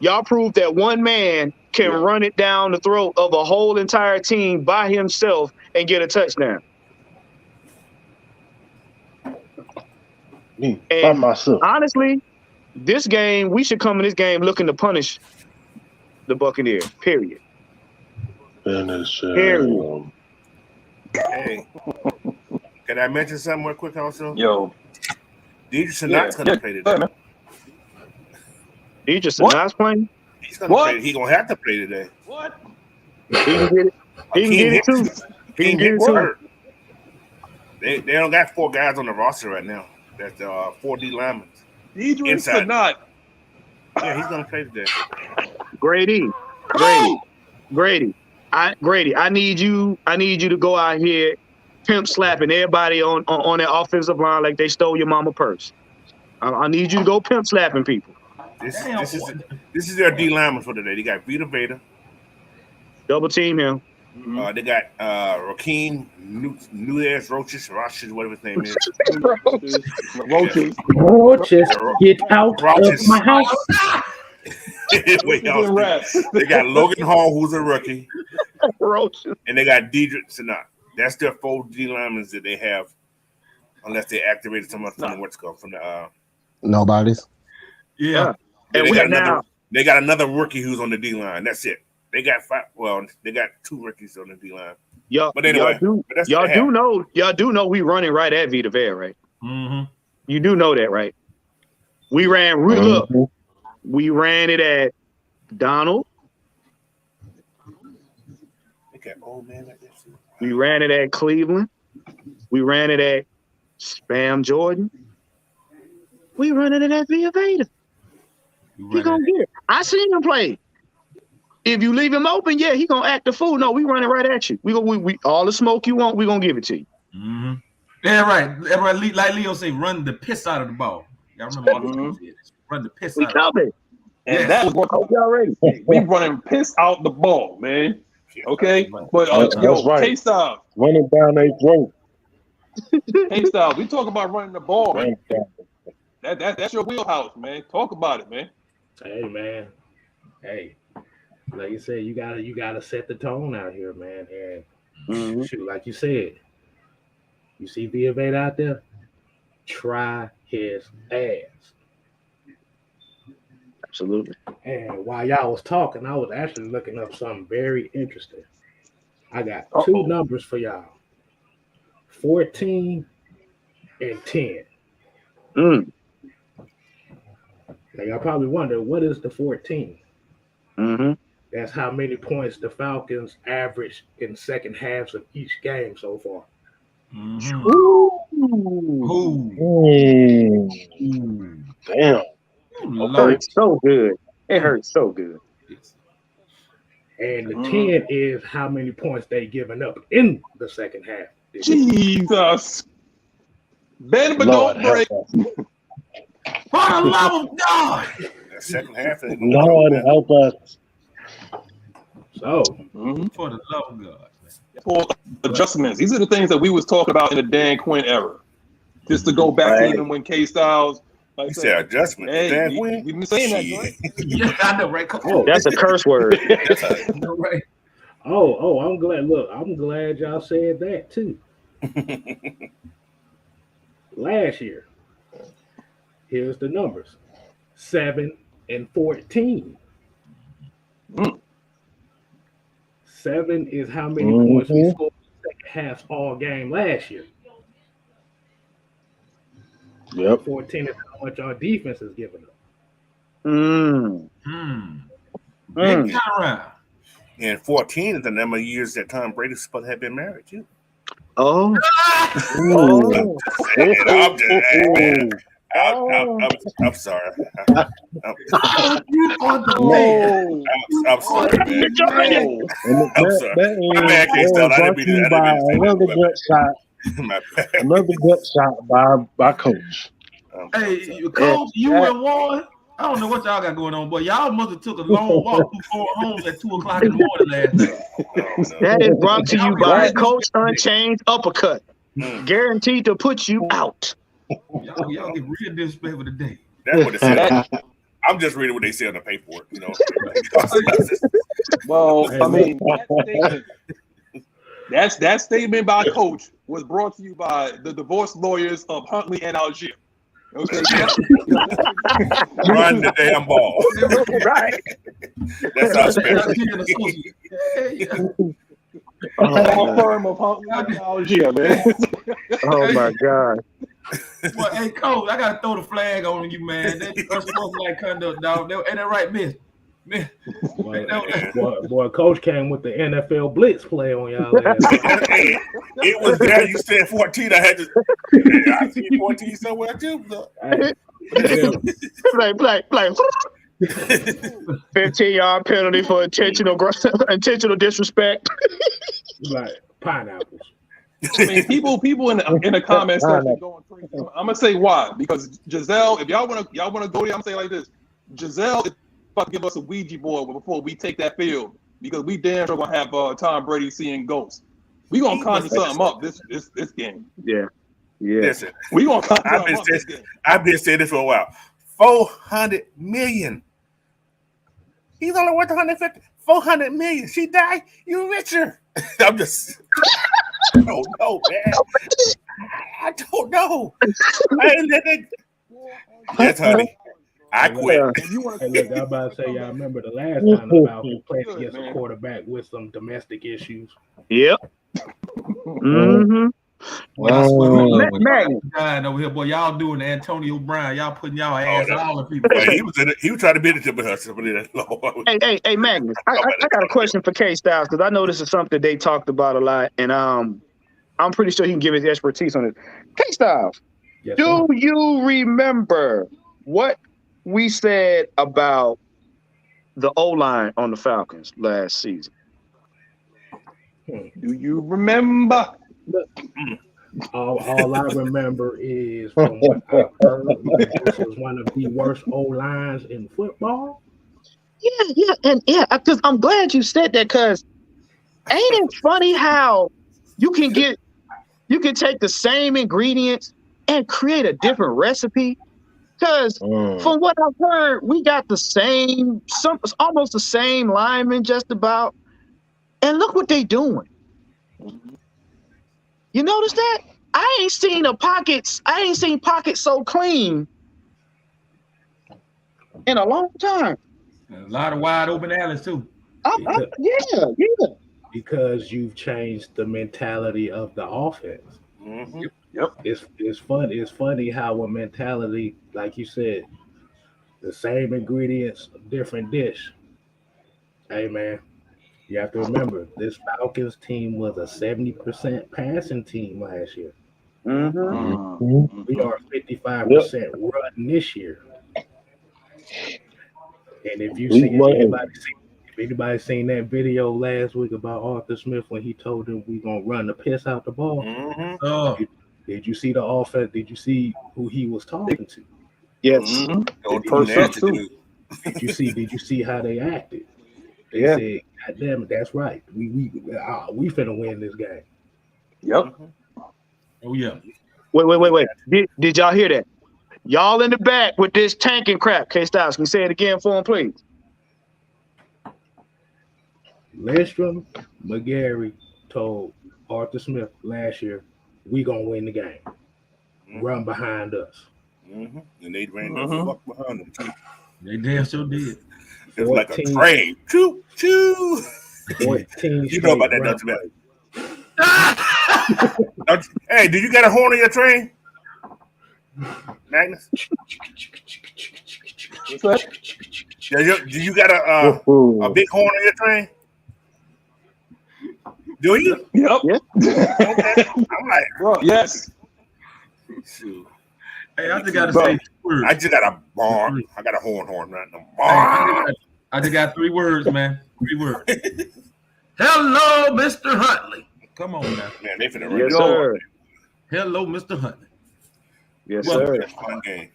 Y'all proved that one man can run it down the throat of a whole entire team by himself and get a touchdown. By myself. Honestly, this game, we should come in this game looking to punish the Buccaneers. Period. Period. Hey, can I mention something real quick also? Yo. Deidre Sinat's going to play today. Deidre Sinat's playing? He's going to play. He's going to have to play today. What? He can get it. He can get it too. He can get it too. They don't got 4 guys on the roster right now. That's 4 D linemen. Deidre Sinat. Yeah, he's gonna play today. Grady. I need you to go out here pimp slapping everybody on their offensive line like they stole your mama purse. I need you to go pimp slapping people. This is their D lineman for today. They got Vita Veda. Double team him. They got Raheem Nunez Roaches, whatever his name is. Roaches, get out of my house. Wait, they got Logan Hall, who's a rookie. Roaches. And they got Dedrick Sinat. That's their 4 D linemen that they have, unless they activated someone from the Nobody's. Yeah. And they got another rookie who's on the D line. That's it. They got 5. Well, they got 2 rookies on the D line. But anyway, y'all do know we running right at Vita Vea, right? Mm-hmm. You do know that, right? We ran we ran it at Donald. Old man like this. We ran it at Cleveland. We ran it at Spam Jordan. We running it at Vita Veda. He gonna get it. I seen him play. If you leave him open, yeah, he gonna act a fool. No, we running right at you. We all the smoke you want, we gonna give it to you. Mm-hmm. Yeah, right. Like Leo say, run the piss out of the ball. Y'all remember all the run the piss out. We covered. And that was what coach already. We running piss out the ball, man. Okay, but K-Style running down their throat. K-Style, we talk about running the ball, man. That's your wheelhouse, man. Talk about it, man. Hey, man. Hey, like you said, you gotta set the tone out here, man. And shoot, like you said, you see Vita out there, try his ass. Absolutely. And while y'all was talking, I was actually looking up something very interesting. I got 2 numbers for y'all. 14 and 10. Now y'all probably wonder, what is the 14? That's how many points the Falcons average in second halves of each game so far. Damn. It hurts so good. It hurts so good. And the 10 is how many points they given up in the second half. Jesus. Ben, but don't break. For the love of God. The second half. Lord help us. So, for the love of God. For adjustments. These are the things that we was talking about in the Dan Quinn era. Just to go back to even when K-Styles. Like you said adjustment. Hey, we've been saying that, right? Yeah, I know, right? That's a curse word. Right. Oh, I'm glad. Look, I'm glad y'all said that too. Last year, here's the numbers: 7 and 14. 7 is how many points we scored in the second half all game last year. Yep. 14 is how much our defense is giving up. Big time around. And 14 is the number of years that Tom Brady supposed to have been married to. Oh. I'm sorry. I'm sorry, man. I'm sorry. My man can't stop. I didn't mean another gut shot. Another gut shot by coach. Hey, coach, you and Warren. I don't know what y'all got going on, but y'all must have took a long walk through Fort Holmes at 2:00 in the morning last night. That is brought to you by Coach Unchained Uppercut. Guaranteed to put you out. Y'all get real disrespectful today. That's what it said. I'm just reading what they say on the paperwork, you know. Well, I mean, that statement by Coach was brought to you by the divorce lawyers of Huntley and Algier. Okay. Run the damn ball. Right. That's our special. Firm of Huntley and Algier, man. Oh my God. Well, hey, Coach, I gotta throw the flag on you, man. That's like conduct, dog. Ain't that right, Miss? Boy, Coach came with the NFL blitz play on y'all. It was there. You said 14. I had to. I see 14 somewhere too. Like 15-yard penalty for intentional disrespect. Like pineapples. I mean, people in the comment section going crazy. I'm gonna say why, because Giselle, if y'all wanna go there, I'm saying like this: Giselle is about to give us a Ouija board before we take that field, because we damn sure gonna have Tom Brady seeing ghosts. We gonna conjure something up this game. Yeah. Listen, we gonna conjure something up this game. I've been saying this for a while. $400 million. He's only worth 150. 400 million. She died. You richer. I'm just. I don't know, man. I don't know. Yes, honey. I quit. Hey, look, I'm about to say, y'all remember the last time the Falcons played against a quarterback with some domestic issues? Yep. Mm-hmm. Dying over here, boy. Y'all doing the Antonio Brown. Y'all putting y'all ass all the people. He was trying to beat it with us. Hey, Magnus. I got a question for K Styles, because I know this is something they talked about a lot, and I'm pretty sure he can give his expertise on it. K Styles, yes, do you remember what we said about the O-line on the Falcons last season? Do you remember? All I remember is, from what I've heard, this was one of the worst O-lines in football. Yeah, because I'm glad you said that, because ain't it funny how you can take the same ingredients and create a different recipe? Because from what I've heard, we got almost the same linemen just about, and look what they doing. You notice that? I ain't seen pockets so clean in a long time. A lot of wide open alleys too. Yeah. Because you've changed the mentality of the offense. Mm-hmm. Yep. It's funny. It's funny how a mentality, like you said, the same ingredients, different dish. Hey man, you have to remember, this Falcons team was a 70% passing team last year. Mm-hmm. We are 55% run this year. And if anybody seen that video last week about Arthur Smith when he told him we gonna run the piss out the ball, did you see the offense? Did you see who he was talking to? Yes. Did you see how they acted? They said, "God damn it, that's right. We finna win this game." Yep. Oh yeah. Wait. Did y'all hear that? Y'all in the back with this tanking crap. K Styles, can you say it again for him, please? Lindstrom, McGarry told Arthur Smith last year, "We gonna win the game. Run behind us." Mm-hmm. And they ran the fuck behind them too. They damn sure did. It's like a train. Choo choo. 14 you know about that, don't you, man? Hey, do you got a horn on your train, Magnus? Do you got a big horn on your train? Do you? Yep. Okay. I'm like, bro, yes. Shoot. Hey, I just got to say 2 words. I just got a barn. I got a horn right now. I just got 3 words, man. 3 words. Hello, Mr. Huntley. Come on now. Man, they finna run. Yes, sir. Hello, Mr. Huntley. Yes, sir. Fun game.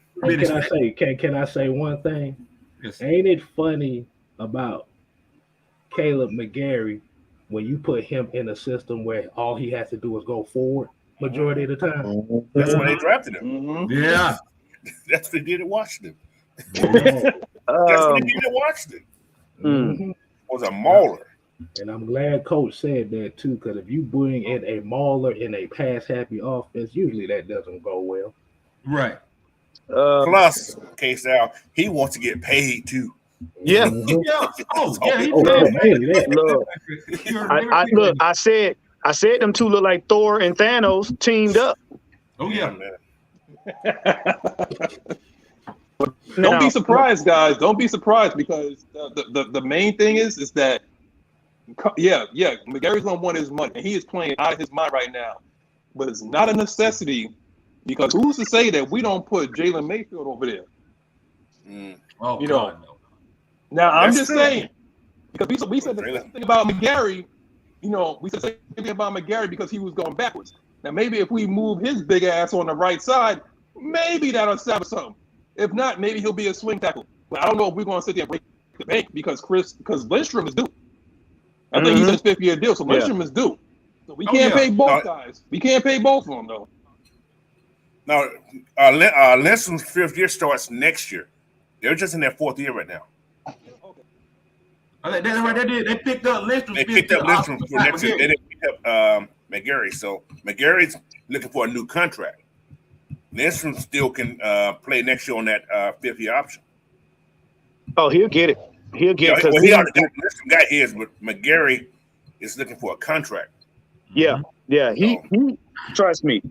Can I say one thing? Yes. Ain't it funny about Caleb McGarry when you put him in a system where all he has to do is go forward majority of the time? That's when they drafted him. Mm-hmm. Yeah. That's what they did at Washington. That's what they did at Washington. Mm-hmm. Was a mauler. And I'm glad Coach said that too, because if you bring in a mauler in a pass-happy offense, usually that doesn't go well. Right. Plus, K-Sal, he wants to get paid too. Yeah. Look, I said them two look like Thor and Thanos teamed up. Oh yeah, man. Don't be surprised, guys. Don't be surprised, because the main thing is that McGarry's gonna want his money, and he is playing out of his mind right now. But it's not a necessity, because who's to say that we don't put Jalen Mayfield over there? Oh, you God, know. no. Now I'm That's just true. saying, because we said the same thing about McGarry we said something about Maggiet because he was going backwards. Now maybe if we move his big ass on the right side, maybe that'll establish something. If not, maybe he'll be a swing tackle. But I don't know if we're going to sit there and break the bank because Lindstrom is due. I think he's in his 5th-year deal, so Lindstrom is due. So we can't pay both guys. We can't pay both of them though. No, Lindstrom's 5th year starts next year. They're just in their 4th year right now. That's right. They picked up Lindstrom. They picked up Lindstrom for next year. They didn't pick up Maggiet. So Maggiet's looking for a new contract. Lindstrom still can play next year on that 5th-year option. Oh, he'll get it. He'll get it. Well, he already got his, but Maggiet is looking for a contract. Yeah. He trust me.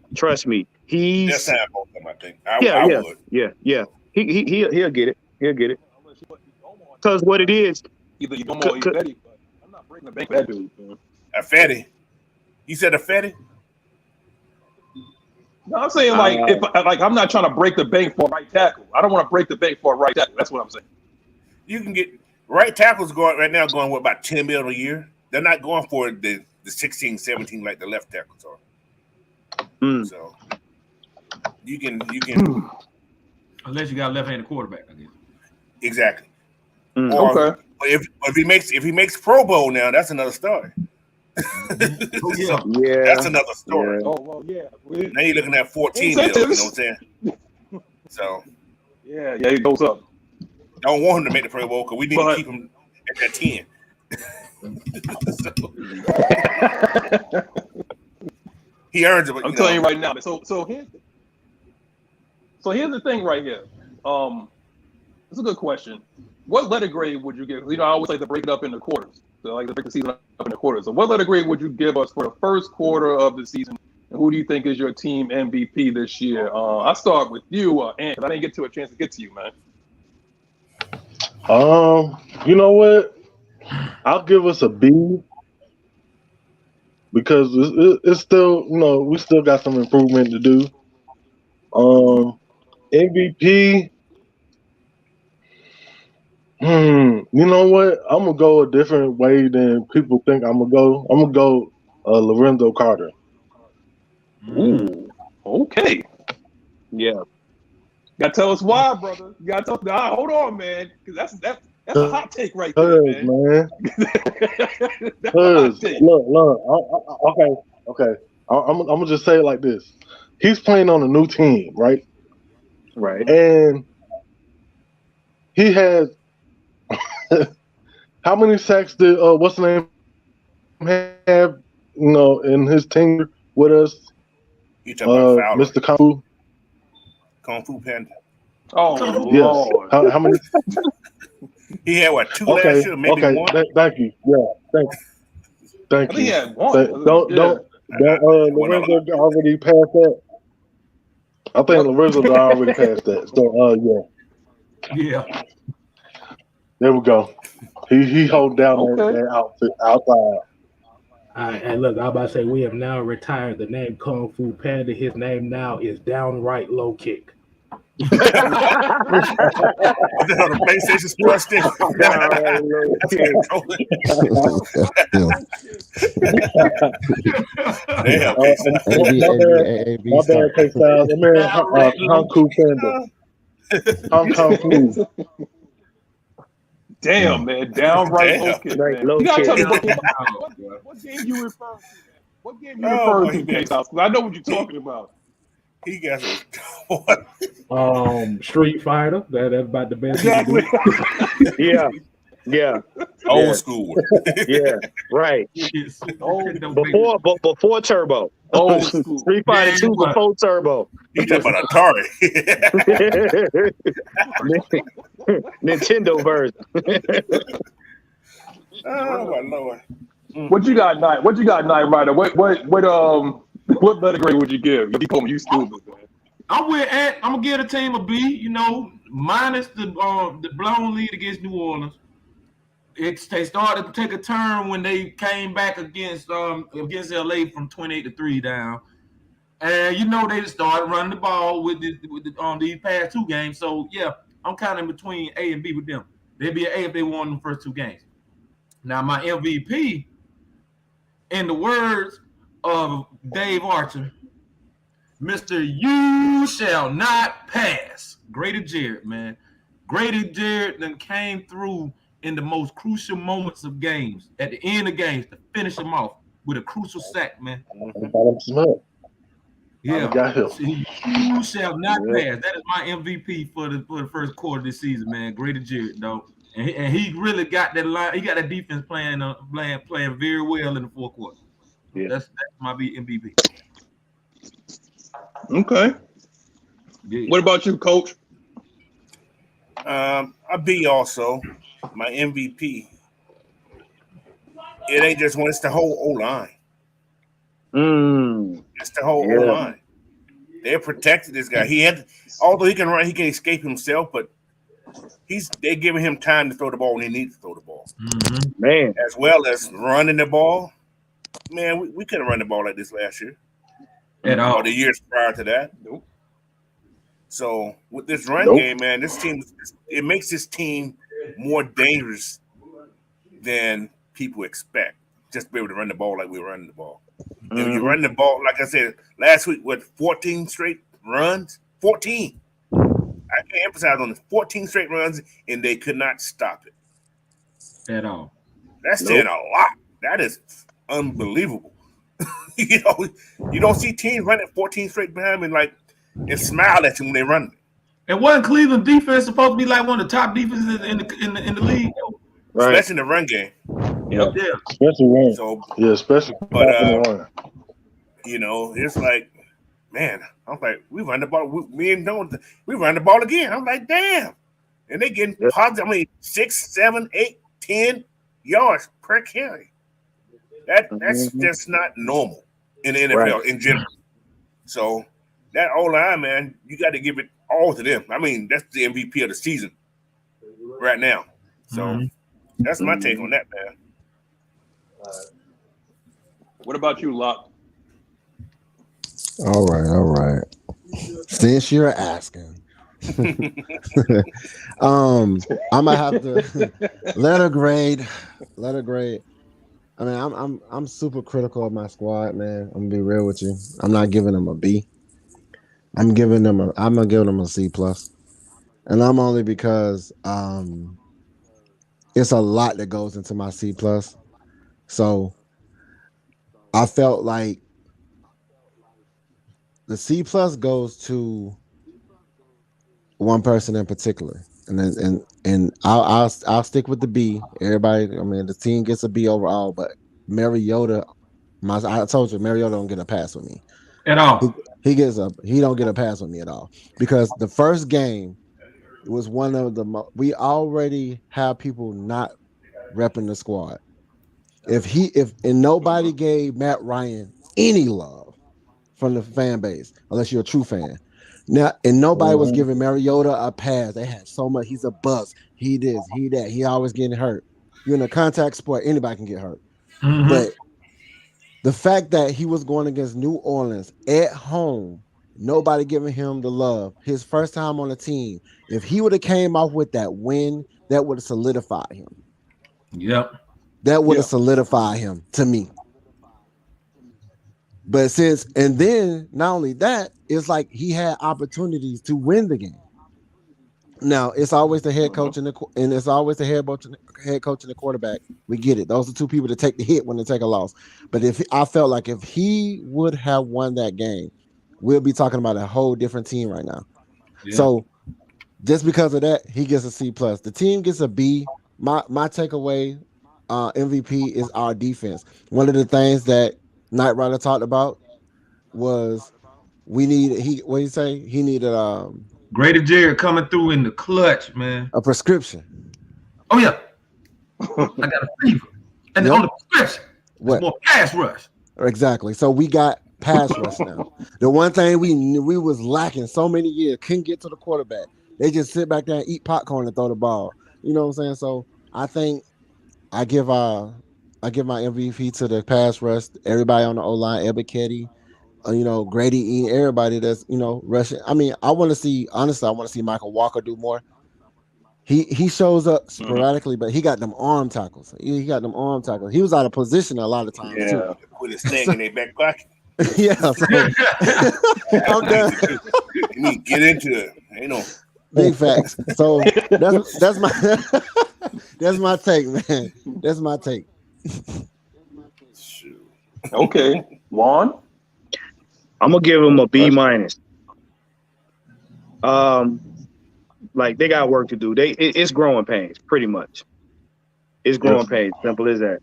He's that's sad both of them, I think. I would. Yeah. He'll get it. He'll get it. Because what it is, either you don't know or Fetty, but I'm not breaking the bank for that dude. A Fetty? You said a Fetty? No, I'm saying if I'm not trying to break the bank for a right tackle. I don't want to break the bank for a right tackle. That's what I'm saying. You can get right tackles going what, about $10 million a year. They're not going for the 16, 17 like the left tackles are. So you can unless you got a left-handed quarterback, I guess. Exactly. Or if he makes Pro Bowl now, that's another story. That's another story. Oh well, yeah. Now you're looking at 14 million. You know what I'm saying? So yeah, it goes up. Don't want him to make the Pro Bowl because we need to keep him at that 10. He earns it. But, I'm telling you right now. So here's the thing right here. It's a good question. What letter grade would you give? I always like to break it up into quarters. So I like to break the season up into quarters. So what letter grade would you give us for the first quarter of the season? And who do you think is your team MVP this year? I'll start with you, Ant. I didn't get to a chance to get to you, man. You know what? I'll give us a B because it's still, we still got some improvement to do. MVP. You know what? I'm gonna go a different way than people think I'm gonna go. I'm gonna go Lorenzo Carter. Ooh, okay. Yeah. You gotta tell us why, brother. You gotta tell us. Hold on, man, because that's a hot take right there, man. That's a hot take. Look. Okay. I'm gonna just say it like this. He's playing on a new team, right? Right. And he has. How many sacks did what's the name have? In his tenure with us. You talking about Mr. Kung Fu Panda. Oh, yes. Lord. How many? He had 2 last year, maybe 1. Thank you. Yeah, thank you. He had 1. Don't Lorenzo already passed that. I think Lorenzo already passed that. So yeah. There we go. He hold down that outfit outside. All right, and look, I was about to say we have now retired the name Kung Fu Panda. His name now is Downright Low Kick. On the PlayStation Sports stick. My bad, K-Styles. Kung Fu Panda. Kung Fu. Damn, man. Downright low kick, man. You gotta tell me what game you referring to, man. What game you referring to, K-Styles? Because I know what you're talking about. He got Street Fighter. That's about the best. Exactly. Yeah. Old school. Yeah. Right. Before Turbo. Old school. Street Fighter 2 before Turbo. You talking about Atari? Nintendo version. Oh my Lord. What you got, Knight? What you got, Knight Rider? What letter grade would you give? You told me you stupid, man. I'm gonna give the team a B. Minus the blown lead against New Orleans. They started to take a turn when they came back against LA from 28-3 down, and they started running the ball with these past 2 games. So yeah, I'm kind of in between A and B with them. They'd be an A if they won the first 2 games. Now my MVP. in the words of Dave Archer, Mr. You shall not pass. Grady Jarrett, man. Grady Jarrett then came through in the most crucial moments of games, at the end of games, to finish them off with a crucial sack, man. Yeah, you shall not pass. That is my MVP for the first quarter of this season, man. Grady Jarrett, though, and he really got that line. He got that defense playing very well in the fourth quarter. Yeah, that's my MVP. Okay. Yeah. What about you, Coach? A B also. My MVP. It ain't just one; it's the whole O-line. It's the whole O-line. They protected this guy. Although he can run, he can escape himself, but they're giving him time to throw the ball when he needs to throw the ball. Man, as well as running the ball. Man, we couldn't run the ball like this last year. At all. Or the years prior to that. Nope. So with this run game, man, this team, it makes this team more dangerous than people expect. Just to be able to run the ball like we're running the ball. If you run the ball, like I said last week, with 14 straight runs, 14. I can't emphasize on this. 14 straight runs, and they could not stop it. At all. That's saying a lot. That is unbelievable. You don't see teams running 14 straight behind and smile at you when they run. And wasn't Cleveland defense supposed to be like one of the top defenses in the league? Right. Especially in the run game. Yeah. Especially run. So, especially. But it's like, man, I'm like, we run the ball. We run the ball again. I'm like, damn. And they getting positive. 6, 7, 8, 10 yards per carry. That's just not normal in the NFL in general. So that O-line, man, you got to give it all to them. I mean, that's the MVP of the season right now. So that's my take on that, man. What about you, Locke? All right. Since you're asking, I'm gonna have to letter grade. I mean, I'm super critical of my squad, man. I'm gonna be real with you. I'm not giving them a B. I'm gonna give them a C plus, and I'm only because it's a lot that goes into my C plus. So I felt like the C plus goes to one person in particular, and I'll stick with the B. Everybody, I mean, the team gets a B overall, but Mariota, I told you, Mariota don't get a pass with me at all. He don't get a pass with me at all, because the first game was one of the we already have people not repping the squad. If nobody gave Matt Ryan any love from the fan base, unless you're a true fan. Now, and nobody was giving Mariota a pass. They had so much. He's a bust. He this, he that. He always getting hurt. You're in a contact sport. Anybody can get hurt. But the fact that he was going against New Orleans at home, nobody giving him the love. His first time on the team. If he would have came off with that win, that would have solidified him. Yep. That would have solidified him to me. But then not only that, it's like he had opportunities to win the game. Now it's always the head coach and it's always the head coach and the quarterback. We get it; those are two people that take the hit when they take a loss. But I felt like if he would have won that game, we'll be talking about a whole different team right now. Yeah. So just because of that, he gets a C plus. The team gets a B. My takeaway MVP is our defense. One of the things that Knight Rider talked about was he needed Grady Jarrett coming through in the clutch, man. A prescription. Oh yeah. I got a fever. And on the prescription, it's more pass rush. Exactly. So we got pass rush now. The one thing we was lacking so many years, couldn't get to the quarterback. They just sit back there and eat popcorn and throw the ball. You know what I'm saying? So I think I give my MVP to the pass rush, everybody on the O-line, Ebiketie, Grady E, everybody that's, rushing. I mean, I want to see Michael Walker do more. He shows up sporadically, but he got them arm tackles. He got them arm tackles. He was out of position a lot of times too. Put his thing in their back pocket. Yeah, so I'm done. You need to get into it. Ain't no Big facts. So that's my that's my take, man. That's my take. Okay, Juan. I'm gonna give him a B minus. Like they got work to do. It's growing pains, pretty much. It's growing pains. Simple as that.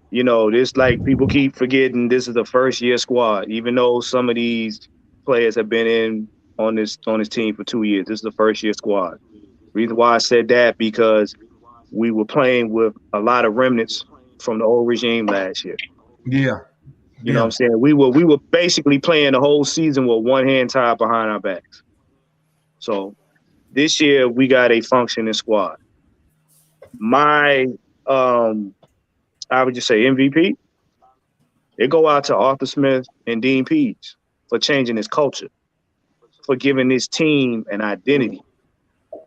You know, this like people keep forgetting this is the first year squad, even though some of these players have been in on this team for 2 years. This is the first year squad. Reason why I said that because we were playing with a lot of remnants from the old regime last year. Yeah. You know what I'm saying? We were basically playing the whole season with one hand tied behind our backs. So this year we got a functioning squad. My I would just say MVP. It go out to Arthur Smith and Dean Pease for changing his culture, for giving this team an identity.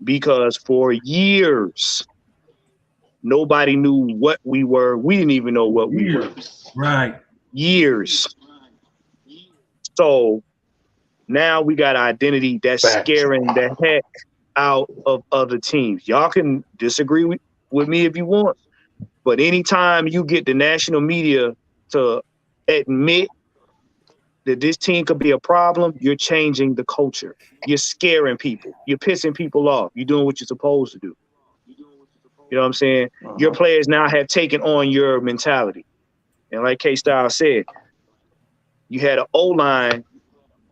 Because for years, nobody knew what we were. We didn't even know what we were. Right. Years. So now we got an identity that's scaring the heck out of other teams. Y'all can disagree with me if you want, but anytime you get the national media to admit that this team could be a problem, you're changing the culture. You're scaring people. You're pissing people off. You're doing what you're supposed to do. You know what I'm saying? Your players now have taken on your mentality. And like K-Style said, you had an O-line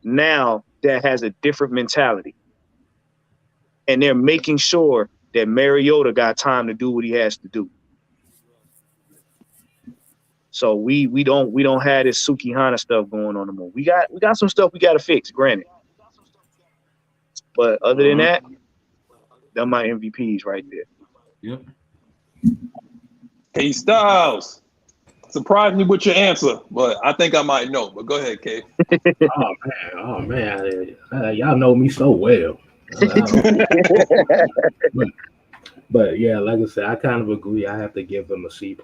now that has a different mentality. And they're making sure that Mariota got time to do what he has to do. So we don't have this Sukihana stuff going on anymore. We got some stuff we got to fix, granted. But other than that, they're my MVPs right there. Yep. Hey, Styles. Surprise me with your answer, but I think I might know. But go ahead, K. Oh man, y'all know me so well. But yeah, like I said, I kind of agree. I have to give them a C+.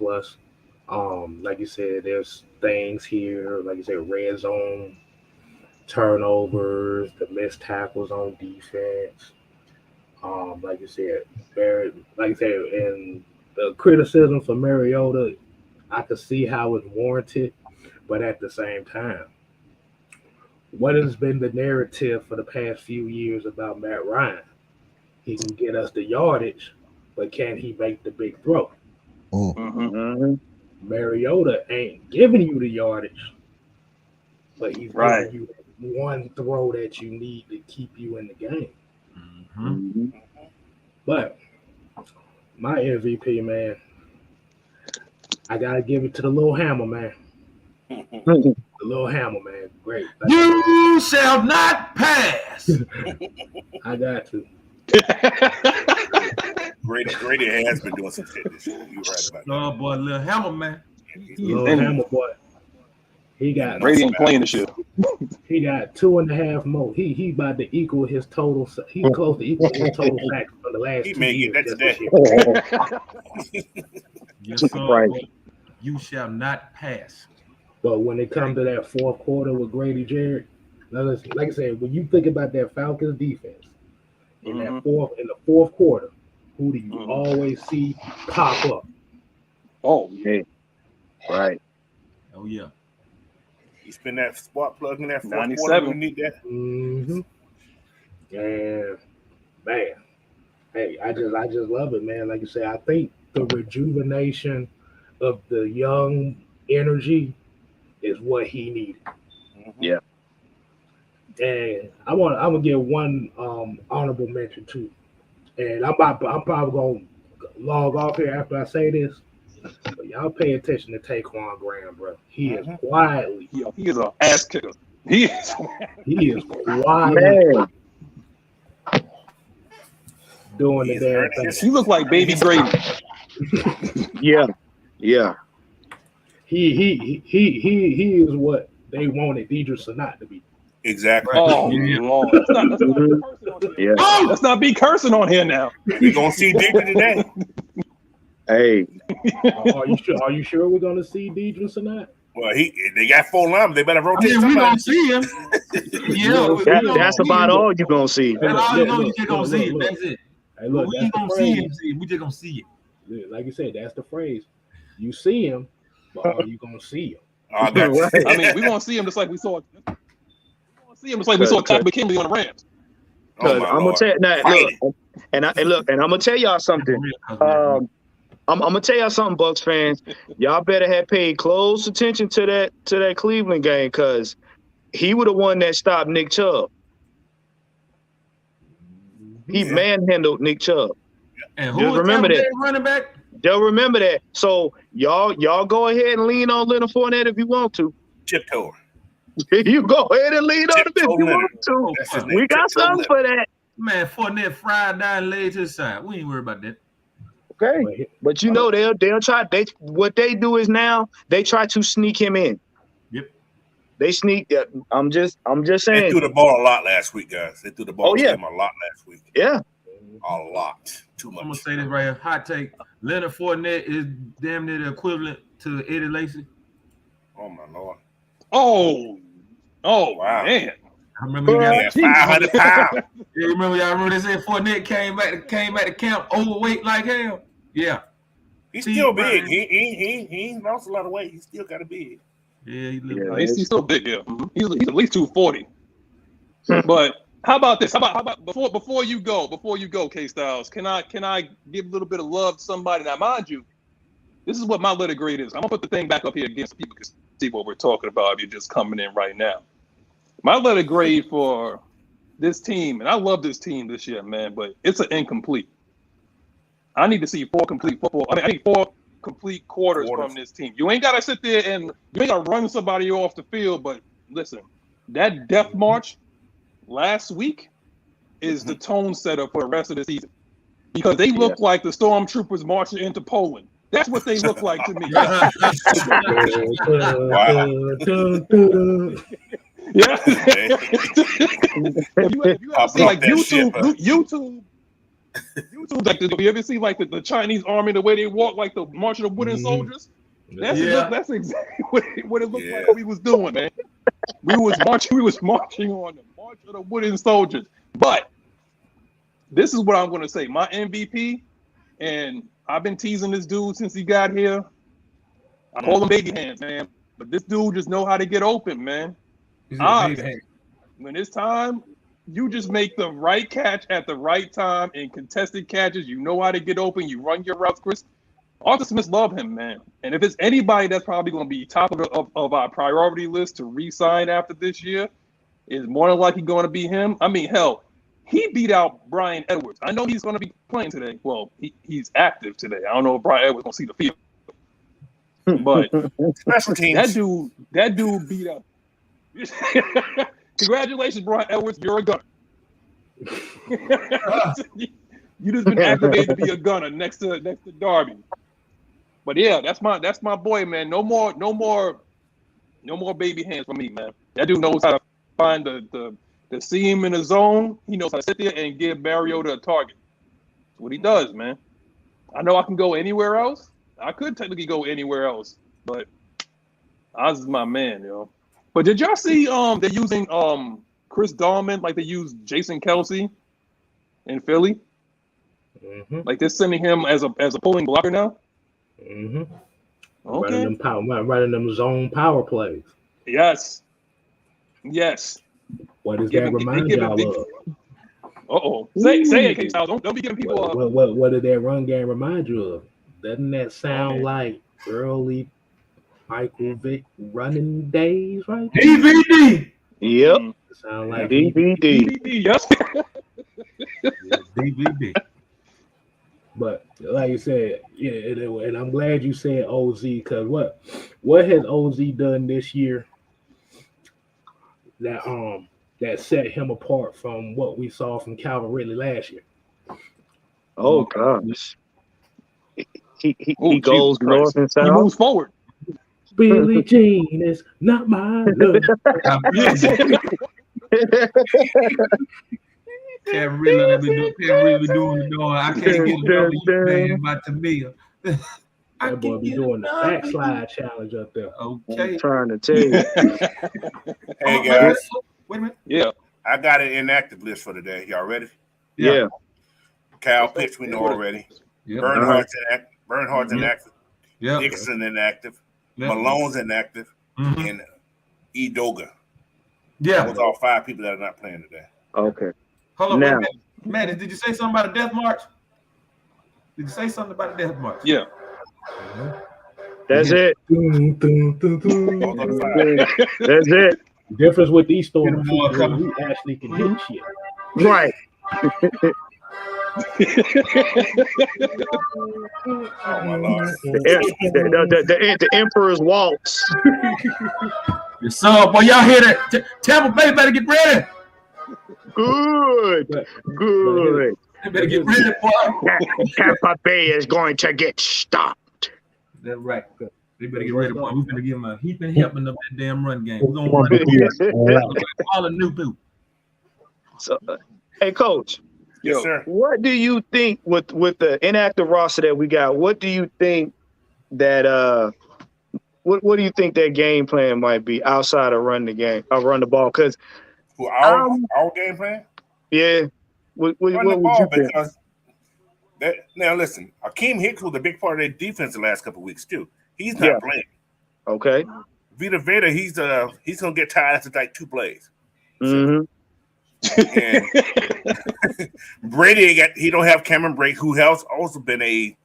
Like you said, there's things here, like you said, red zone turnovers, the missed tackles on defense. Like you said, and the criticism for Mariota, I could see how it's warranted, but at the same time, what has been the narrative for the past few years about Matt Ryan? He can get us the yardage, but can he make the big throw? Mariota ain't giving you the yardage, but he's giving you one throw that you need to keep you in the game. But my MVP, man, I gotta give it to the little hammer, man. The little hammer, man. Great. You shall not pass. I got to. Brady has been doing some shit this year. You're right about that. Oh boy, little hammer, man. Little hammer boy. He got Brady ain't playing this shit. He got 2.5 more. He about to equal his total. He's close to equal his total sacks for the last 2 years. Yes, sir. Right. You shall not pass. But when it comes to that fourth quarter with Grady Jarrett, like I said, when you think about that Falcons defense in the fourth quarter, who do you always see pop up? Oh, yeah. Right. Oh, yeah. You spin that spark plug in that 97. You need that. And man, hey, I just love it, man. Like you say, I think the rejuvenation of the young energy is what he needed. Yeah. And I'm gonna give one honorable mention too. And I'm probably gonna log off here after I say this. But y'all pay attention to Taquan Graham, bro. He is quietly. He is an ass kicker. He is quietly doing the damn thing. He looks like baby Grady. Yeah. He is what they wanted Deidre Sanat to be. Exactly. Oh Lord, let's not be cursing on here. Yeah. Let's not be cursing on here now. We're gonna see Deidre today. Hey, Are you sure? Are you sure we're gonna see Deidre tonight? Well, they got 4 linemen. They better rotate We're gonna somebody. see him. that's about all you're gonna see. That's all you just gonna see him. That's it. Hey, look, We ain't gonna see him. We just gonna see it. Like you said, that's the phrase. You see him, but are you gonna see him? Oh, that's Right. I mean, we're gonna see him just like we saw. Todd McKinley on the Rams. I'm gonna tell you now, look, and I'm gonna tell y'all something. I'm gonna tell y'all something, Bucs fans. Y'all better have paid close attention to that Cleveland game, because he would have won that stop Nick Chubb. He manhandled Nick Chubb. And Just remember that. Running back? Just remember that. So y'all go ahead and lean on Leonard Fournette if you want to. Tiptoe. You go ahead and lean on him if you want to. We got something for that. Man, Fournette fried down laid to the side. We ain't worried about that. Okay. But you know they'll try. What they do is now they try to sneak him in. Yep. They sneak. I'm just saying. They threw the ball a lot last week, guys. They threw the ball to him a lot last week. Yeah. A lot. Too much. I'm gonna say this right here. Hot take. Leonard Fournette is damn near the equivalent to Eddie Lacy. Oh my Lord. Oh wow, man. I remember you got 500 pounds. You remember they said Fournette came back to camp overweight like hell. Yeah. He's still big. He lost a lot of weight. He still got a big. Yeah, he's still big. Yeah, he's at least 240. But how about this? How about before you go, K Styles? Can I give a little bit of love to somebody? Now, mind you, this is what my letter grade is. I'm gonna put the thing back up here again so people can see what we're talking about if you're just coming in right now. My letter grade for this team, and I love this team this year, man, but it's an incomplete. I need to see 4 complete football. I need 4 complete quarters from this team. You ain't gotta sit there and you ain't gotta run somebody off the field, but listen, that death march last week is the tone setter for the rest of the season. Because they look like the stormtroopers marching into Poland. That's what they look like to me. Yeah. you ever see like YouTube, like you ever see like the Chinese army, the way they walk, like the march of the wooden soldiers? That's exactly what it looked like we was doing, man. We was marching on the march of the wooden soldiers. But this is what I'm gonna say. My MVP, and I've been teasing this dude since he got here. I call him baby hands, man. But this dude just know how to get open, man. When it's time, you just make the right catch at the right time in contested catches. You know how to get open. You run your routes, Chris. Arthur Smith love him, man. And if it's anybody that's probably going to be top of our priority list to re-sign after this year, is more than likely going to be him. I mean, hell, he beat out Brian Edwards. I know he's going to be playing today. Well, he's active today. I don't know if Brian Edwards going to see the field. But that dude beat up. Congratulations, Brian Edwards. You're a gunner. You just been activated to be a gunner next to Darby. But yeah, that's my boy, man. No more baby hands for me, man. That dude knows how to find the seam in the zone. He knows how to sit there and give Mariota a target. That's what he does, man. I know I can go anywhere else. I could technically go anywhere else, but Oz is my man, yo. But did y'all see they're using Chris Dahlman like they used Jason Kelsey in Philly? Mm-hmm. Like they're sending him as a pulling blocker now? Mm-hmm. Okay. Running them zone power plays. Yes. What does that remind y'all of? Say it, K-Style. Don't be giving people what did that run game remind you of? Doesn't that sound like early Michael Vick running days, right? DVD. Yep. Sound like DVD. Yes. DVD. But like you said, and I'm glad you said OZ, because what has OZ done this year that set him apart from what we saw from Calvin Ridley last year? Oh gosh. He goes north and south. He moves forward. Billie Jean is not my love. Can't really be doing the door. I can't get another man about Tamia. That boy be doing the backslide challenge up there. Okay. I'm trying to tell you. Hey guys. Wait a minute. Yeah. I got an inactive list for today. Y'all ready? Yeah. Kyle Pitts, we know already. Yep. Bernhardt's inactive. Yep. Dixon inactive. Yep. Malone's inactive. Mm-hmm. And Edoga. Yeah. Those are all 5 people that are not playing today. Okay. Hold on. Now, Maddie, did you say something about a death march? Did you say something about a death march? Yeah. that's it. That's it. The difference with these storms, we actually can hit shit. Right. Oh my Lord. The Emperor's waltz. Yes, sir. Boy, y'all hear that? Tampa Bay better get ready. Good. They better get ready, boy. Tampa Bay is going to get stopped. That's right. They better get ready, boy. We're going to give them a heap and helping up that damn run game. We're going to run all the new people. So, hey, Coach. Yes, sir. What do you think with the inactive roster that we got? What do you think that what do you think that game plan might be outside of run the ball? Because our game plan? Yeah. What would you think? Because now listen, Akeem Hicks was a big part of their defense the last couple of weeks too. He's not playing. Okay. Vita Veda, he's gonna get tired after like 2 plays. Mm-hmm. And Brady he don't have Cameron Brake, who has also been a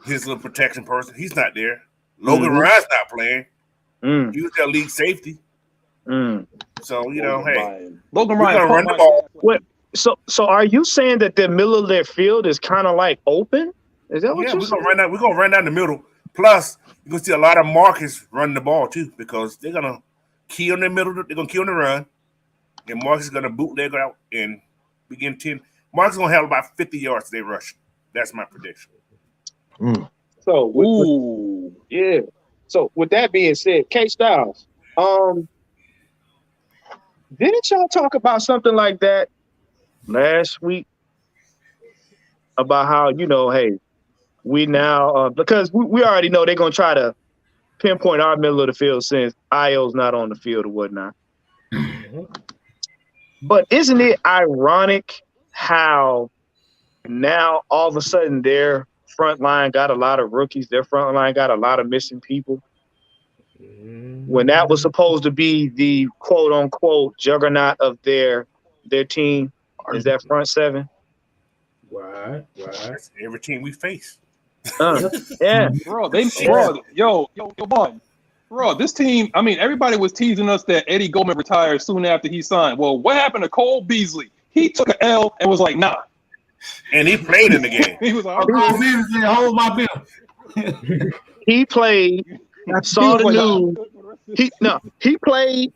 his little protection person. He's not there. Logan Ryan's not playing. He was their league safety. So hey, Logan Ryan run the ball. What? So are you saying that the middle of their field is kind of like open? Is that what you're saying? We're gonna run down the middle. Plus, you're gonna see a lot of Marcus running the ball too, because they're gonna key on the middle. They're gonna key on the run, and Marcus is gonna bootleg out and begin 10. Marcus is gonna have about 50 yards today rushing. That's my prediction. So, So, with that being said, K Styles, didn't y'all talk about something like that last week? About how, hey, we now, because we already know they're going to try to pinpoint our middle of the field since Io's not on the field or whatnot. But isn't it ironic how now all of a sudden their front line got a lot of rookies, their front line got a lot of missing people, when that was supposed to be the quote-unquote juggernaut of their team, is that front seven? Right. That's every team we face. Yeah. Bro, this team, I mean, everybody was teasing us that Eddie Goldman retired soon after he signed. Well, what happened to Cole Beasley? He took an L and was like, nah. And he played in the game. He was like, hold my bill. He played, saw the news. He played,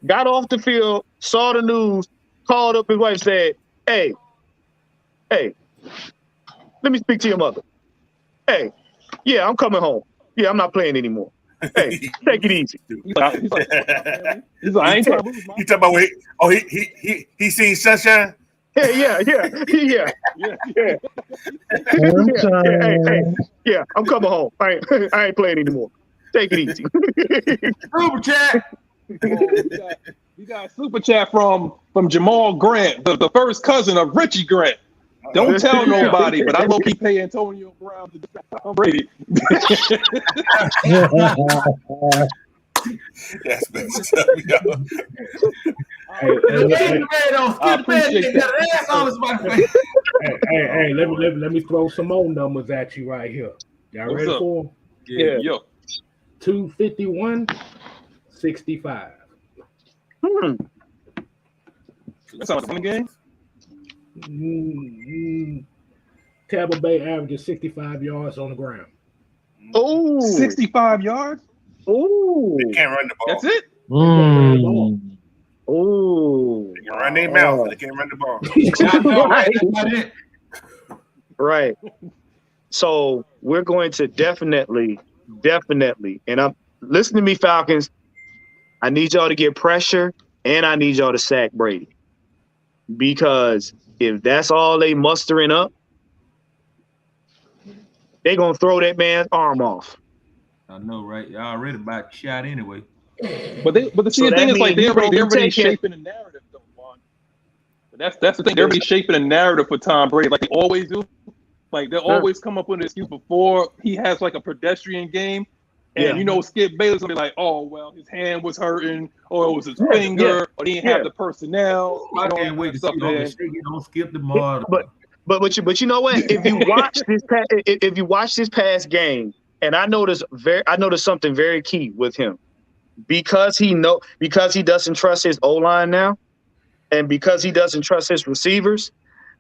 got off the field, saw the news, called up his wife, said, hey, let me speak to your mother. Hey, yeah, I'm coming home. Yeah, I'm not playing anymore. Hey, take it easy. He's like, I ain't trying to lose my. You talking about he seen sunshine? Yeah. Hey, I'm coming home. I ain't playing anymore. Take it easy. Super chat. We got a super chat from Jamal Grant, the first cousin of Richie Grant. Don't tell nobody, but I low-key pay Antonio Brown to defend Tom Brady. That's messed up, yo. Hey, let me throw some more numbers at you right here. Y'all ready for them? Yeah. Yo. 251, 65. That sounds like a game. Tampa Bay averages 65 yards on the ground. Oh, 65 yards? Oh, They can't run the ball. That's it? Oh, They can run their mouth, but they can't run the ball. Right. So we're going to definitely, and I'm listen to me, Falcons. I need y'all to get pressure, and I need y'all to sack Brady. Because if that's all they mustering up, they're going to throw that man's arm off. I know, right? Y'all already about shot anyway. But the thing is, like, they're already shaping the narrative, though, Juan. But that's the thing. They're already shaping a narrative for Tom Brady, like they always do. Like, they'll always come up with an excuse before he has, like, a pedestrian game. And, you know, Skip Bayless will be like, oh, well, his hand was hurting, or it was his finger, or he didn't have the personnel. I can't wait to see don't skip the mud. But you know what? If you watch this past game, and I noticed something very key with him, because he doesn't trust his O-line now, and because he doesn't trust his receivers,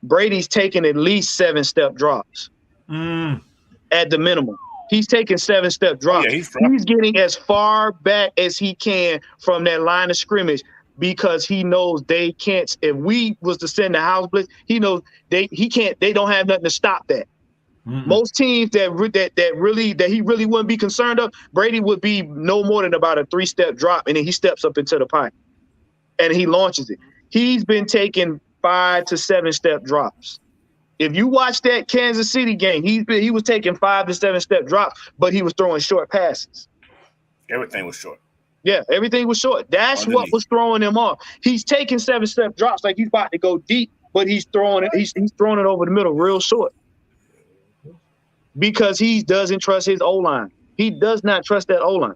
Brady's taking at least 7-step drops at the minimum. He's taking 7-step drops. Yeah, he's getting as far back as he can from that line of scrimmage because he knows they can't. If we was to send the house blitz, he knows they don't have nothing to stop that. Most teams that he really wouldn't be concerned of, Brady would be no more than about a 3-step drop, and then he steps up into the pipe and he launches it. He's been taking 5 to 7-step drops. If you watch that Kansas City game, he was taking 5 to 7-step drops, but he was throwing short passes. Everything was short. Yeah, everything was short. That's what was throwing him off. He's taking 7-step drops like he's about to go deep, but he's throwing it. He's throwing it over the middle real short because he doesn't trust his O-line. He does not trust that O-line.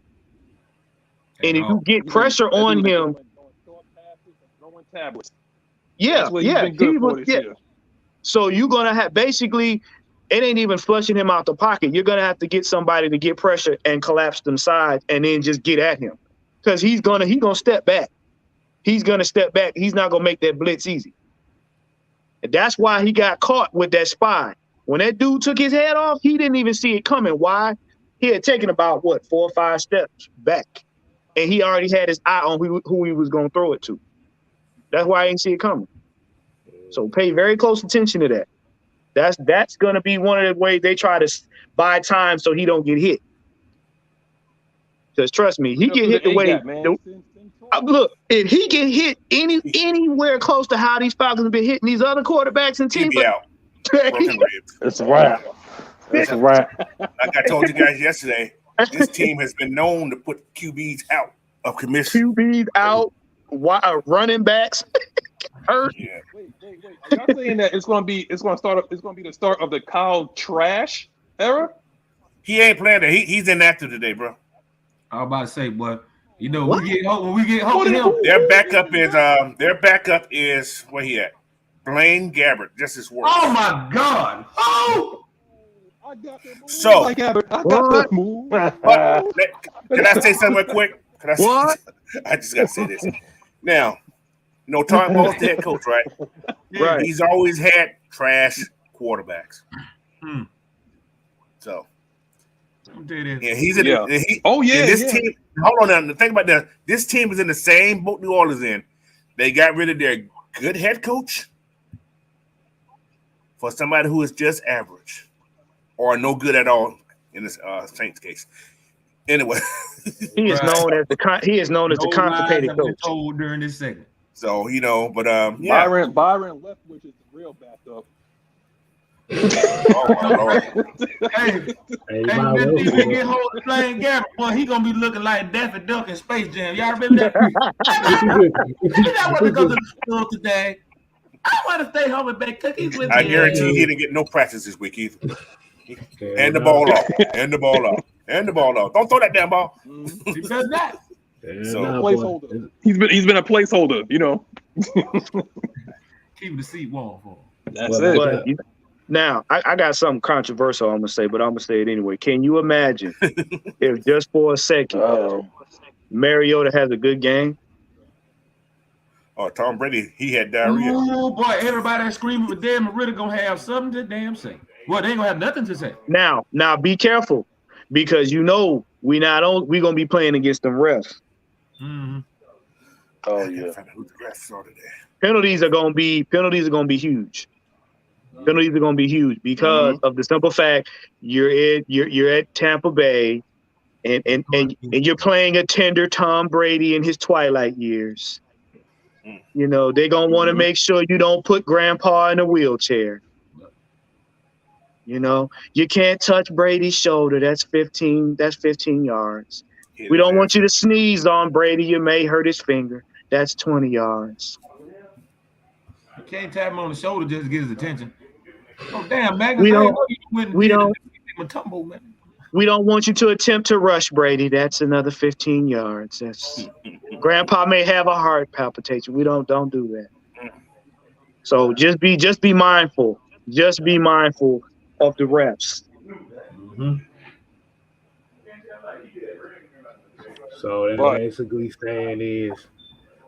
And if you get pressure on him, So you're gonna have basically, it ain't even flushing him out the pocket. You're gonna have to get somebody to get pressure and collapse them sides, and then just get at him, because he's gonna step back. He's gonna step back. He's not gonna make that blitz easy. And that's why he got caught with that spy. When that dude took his head off, he didn't even see it coming. Why? He had taken about 4 or 5 steps back, and he already had his eye on who he was gonna throw it to. That's why I didn't see it coming. So pay very close attention to that. That's going to be one of the ways they try to buy time so he don't get hit. Because trust me, he get hit the way. Look, if he get hit anywhere close to how these Falcons have been hitting these other quarterbacks and teams, it's a wrap. It's a wrap. Like I told you guys yesterday, this team has been known to put QBs out of commission. QBs out, running backs. Hurt. Yeah. Wait. Are y'all saying that it's gonna be the start of the Kyle Trash era? He ain't playing that. He's inactive today, bro. I was about to say, but you know, when we get home to him, their backup is where he at? Blaine Gabbert, just his word. Oh my God! Oh, I got that move. So I got that move. Can I say something real quick? I just gotta say this now. You know, Tom Ball's the head coach, right? Right. He's always had trash quarterbacks. So, he's in. This team. Hold on now. Think about that. This team is in the same boat New Orleans in. They got rid of their good head coach for somebody who is just average or no good at all in this Saints case. Anyway, he is known as the constipated coach during this segment. So, you know, but Byron Leftwich is the real backup. Oh my Lord. When he get hold of playing Gabbert, boy, he gonna be looking like Daffy Duck in Space Jam. Y'all remember that? I want to go to the school today. I want to stay home and bake cookies with you. I guarantee he didn't get no practice this week either. And the ball off. Don't throw that damn ball. He does that. So placeholder. He's been a placeholder, you know. Keep the seat warm for him. That's it. Now, I got something controversial I'm gonna say, but I'm gonna say it anyway. Can you imagine if just for a second Mariota has a good game? Oh, Tom Brady, he had diarrhea. Oh boy, everybody that's screaming for damn Ritter gonna have something to damn say. Well, they ain't gonna have nothing to say. Now be careful, because you know we gonna be playing against them refs. Mm-hmm. Oh yeah. Penalties are gonna be huge. Penalties are gonna be huge because of the simple fact you're at Tampa Bay, and you're playing a tender Tom Brady in his twilight years. You know, they're gonna want to make sure you don't put grandpa in a wheelchair. You know, you can't touch Brady's shoulder. That's 15 yards. We don't want you to sneeze on Brady. You may hurt his finger. That's 20 yards. You can't tap him on the shoulder just to get his attention. Oh, damn, Magnus, we don't want you to attempt to rush Brady. That's another 15 yards. That's Grandpa may have a heart palpitation. We don't do that. So just be mindful. Just be mindful of the reps. So they're basically saying is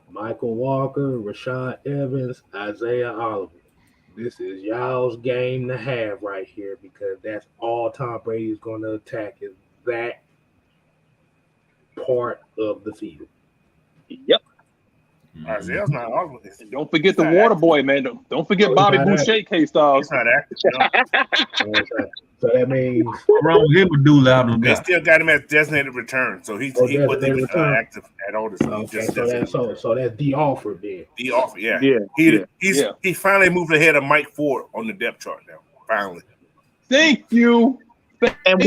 Michael Walker, Rashad Evans, Isaiah Oliver. This is y'all's game to have right here because that's all Tom Brady is going to attack is that part of the field. Yep. Isaiah's not all this. Don't forget the water boy, man. Don't forget Bobby Boucher, K-Styles. He's not active. So that means what's wrong with him? They still got him as designated return, so he wasn't active at all this time. So that's the offer then. The offer, yeah. He finally moved ahead of Mike Ford on the depth chart now. Finally. Thank you. And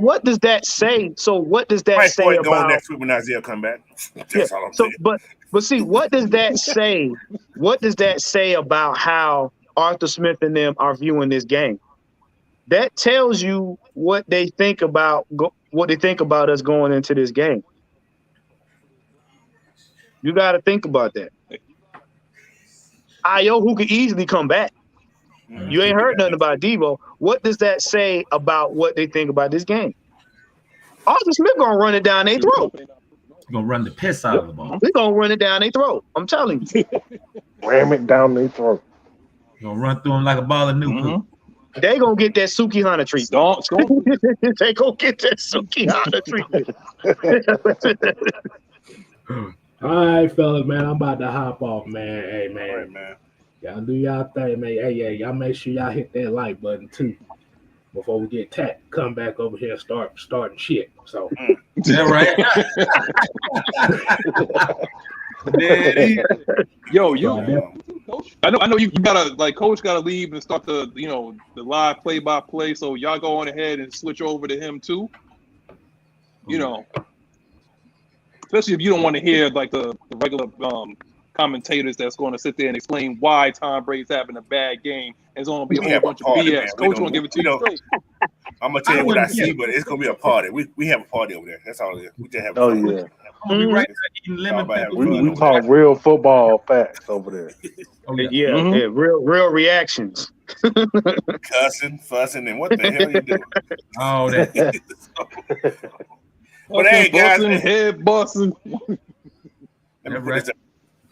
what does that say? So what does that Mike say Ford about going next week when Isaiah come back? That's all I'm saying. But see, what does that say? What does that say about how Arthur Smith and them are viewing this game? That tells you what they think about us going into this game. You got to think about that. Ayo, who could easily come back. You ain't heard nothing about Devo. What does that say about what they think about this game? Arthur Smith gonna run it down their throat. He's gonna run the piss out of the ball. He's gonna run it down their throat. I'm telling you. Ram it down their throat. He's gonna run through them like a ball of new poop. They gonna get that Suki Hana treatment. They gonna get that Suki Hana treatment. All right, fellas, man. I'm about to hop off, man. Hey, man. All right, man. Y'all do y'all thing, man. Hey, yeah, y'all make sure y'all hit that like button too before we get tapped. Come back over here and starting shit. So is that right? Yo, I know you gotta Coach gotta leave and start the live play-by-play. So y'all go on ahead and switch over to him too. You know, especially if you don't want to hear like the regular commentators that's going to sit there and explain why Tom Brady's having a bad game. It's going to be a whole bunch of BS. Man. Coach going to give it to you straight. I'm going to tell you what I see, but it's going to be a party. We have a party over there. That's all it is. We just have fun. Yeah. I'm gonna be right there eating lemon. We talk real football facts over there. Real reactions. Cussing, fussing, and what the hell you doing? All that. But hey, guys. Head busting.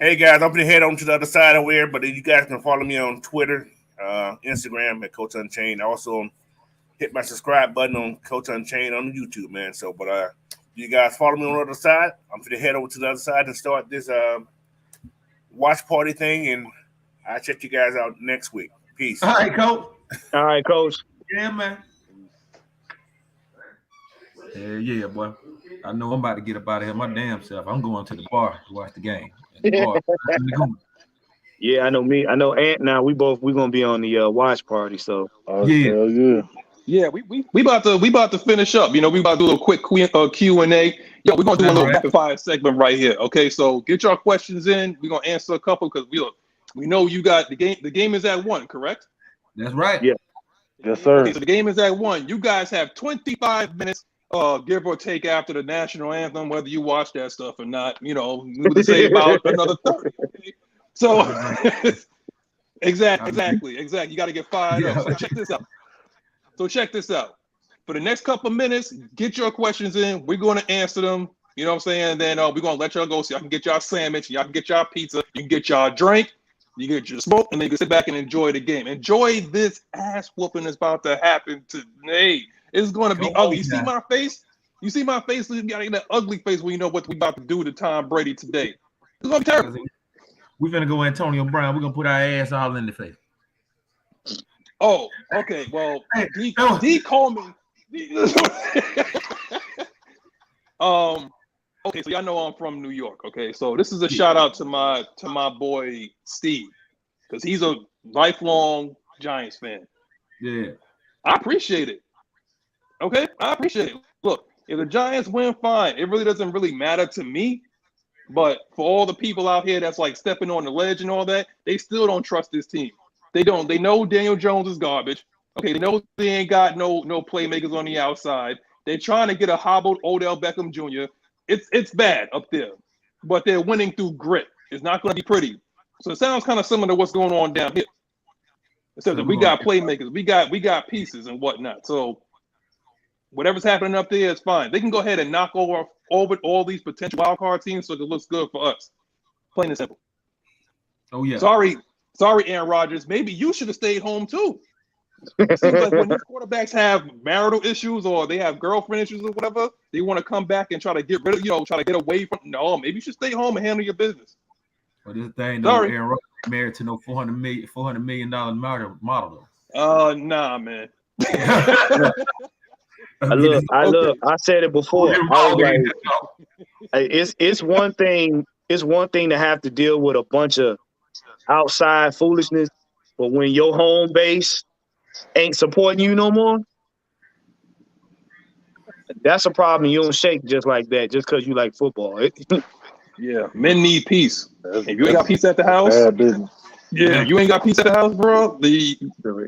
Hey guys, I'm gonna head on to the other side over here, but you guys can follow me on Twitter, Instagram at Coach Unchained. Also, hit my subscribe button on Coach Unchained on YouTube, man. So, but you guys follow me on the other side. I'm gonna head over to the other side and start this watch party thing, and I'll check you guys out next week. Peace. All right, Coach. All right, Coach. Yeah, man. Yeah, boy. I know I'm about to get up out of here my damn self. I'm going to the bar to watch the game. Yeah, I know me. I know Ant. Now we're gonna be on the watch party. So yeah, we about to finish up. You know, we about to do a quick Q&A. Yo, we're gonna do a little rapid fire segment right here. Okay, so get your questions in. We're gonna answer a couple because we know you got the game. The game is at 1, correct? That's right. Yeah. Yes, sir. Okay, so the game is at 1. You guys have 25 minutes. Give or take after the national anthem, whether you watch that stuff or not, we would say about another 30. Okay? So exactly. You got to get fired up. So check this out. For the next couple of minutes, get your questions in. We're going to answer them. You know what I'm saying? Then we're going to let y'all go so y'all can get y'all sandwich, y'all can get y'all pizza, you can get y'all drink, you get your smoke, and then you can sit back and enjoy the game. Enjoy this ass whooping that's about to happen today. It's going to be ugly. You see my face? You see my face? You got that ugly face when you know what we about to do to Tom Brady today. It's going to be terrible. We're going to go Antonio Brown. We're going to put our ass all in the face. Oh, okay. Well, D Coleman. Okay, so y'all know I'm from New York. Okay, so this is a shout out to my boy Steve, because he's a lifelong Giants fan. Yeah, I appreciate it. Okay, I appreciate it. Look, if the Giants win, fine. It really doesn't really matter to me. But for all the people out here that's like stepping on the ledge and all that, they still don't trust this team. They don't. They know Daniel Jones is garbage. Okay, they know they ain't got no playmakers on the outside. They're trying to get a hobbled Odell Beckham Jr. It's bad up there, but they're winning through grit. It's not going to be pretty. So it sounds kind of similar to what's going on down here. Except that we got playmakers, we got pieces and whatnot. So whatever's happening up there is fine. They can go ahead and knock over all these potential wild card teams, so it looks good for us. Plain and simple. Oh yeah. Sorry, Aaron Rodgers. Maybe you should have stayed home too. It seems like when these quarterbacks have marital issues or they have girlfriend issues or whatever, they want to come back and try to get rid of, try to get away from. No, maybe you should stay home and handle your business. Well, this thing, though, Aaron Rodgers married to no $400 million model though. Nah, man. I said it before. It's one thing. It's one thing to have to deal with a bunch of outside foolishness, but when your home base ain't supporting you no more, that's a problem. You don't shake just like that, just because you like football. Yeah, men need peace. If you ain't got peace at the house, bad business. Yeah, you ain't got peace at the house, bro.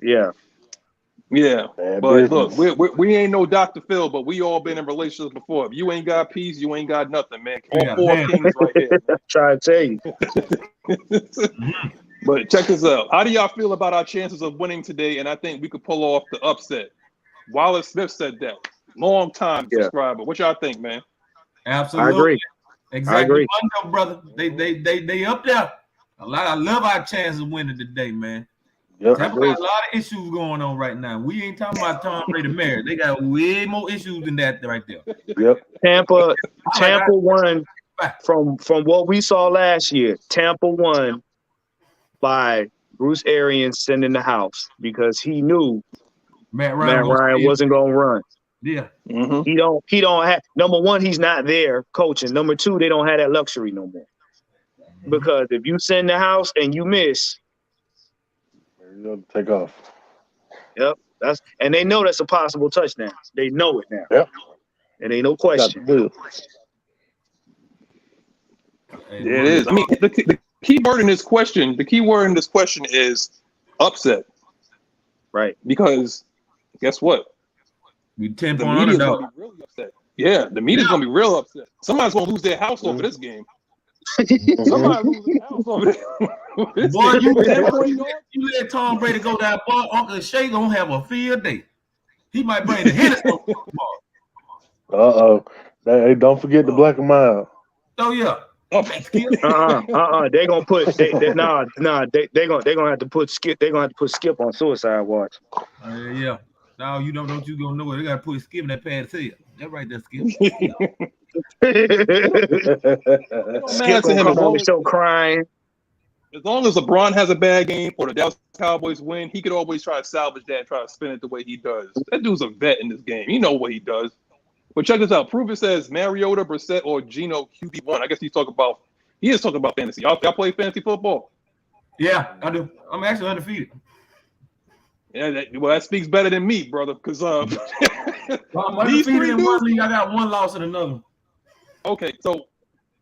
Yeah. Bad But business. look, we ain't no Dr. Phil, but we all been in relationships before. If you ain't got peace, you ain't got nothing, man. All four kings right here. Try to tell you. But check this out. How do y'all feel about our chances of winning today? And I think we could pull off the upset. Wallace Smith said that. Long time subscriber. What y'all think, man? Absolutely. I agree. Exactly. I agree. Brother. They up there. I love our chances of winning today, man. Yep. Tampa got a lot of issues going on right now. We ain't talking about Tom Brady marriage. They got way more issues than that right there. Yep. Tampa won from what we saw last year. Tampa won by Bruce Arians sending the house because he knew Matt Ryan wasn't gonna run. Yeah. Mm-hmm. He don't have, number one, he's not there coaching. Number two, they don't have that luxury no more. Because if you send the house and you miss, you go take off. Yep. And they know that's a possible touchdown. They know it now. Yep. And ain't no question. It is. I mean, the key word in this question, is upset. Right. Because guess what? We 10 The point media's underdog. gonna be really upset. Yeah, the media's gonna be real upset. Somebody's gonna lose their house over this game. Somebody's losing their house over this. Boy, you let Tom Brady go down, boy, Uncle Shay gonna have a field day. He might bring the Henderson tomorrow. Hey, don't forget the black and mild. Oh yeah. They're gonna put they gonna have to put Skip. They're gonna have to put Skip on suicide watch. Yeah. Now you don't you gonna know it. They gotta put Skip in that pad tail. That right there, Skip. Skip gonna come on the show crying. As long as LeBron has a bad game or the Dallas Cowboys win, he could always try to salvage that and try to spin it the way he does. That dude's a vet in this game. You know what he does. But check this out. Prove it says Mariota, Brissett, or Geno QB1. I guess he is talking about fantasy. Y'all play fantasy football? Yeah, I do. I'm actually undefeated. Yeah, that speaks better than me, brother. Because I'm undefeated in one league. I got one loss in another. Okay, so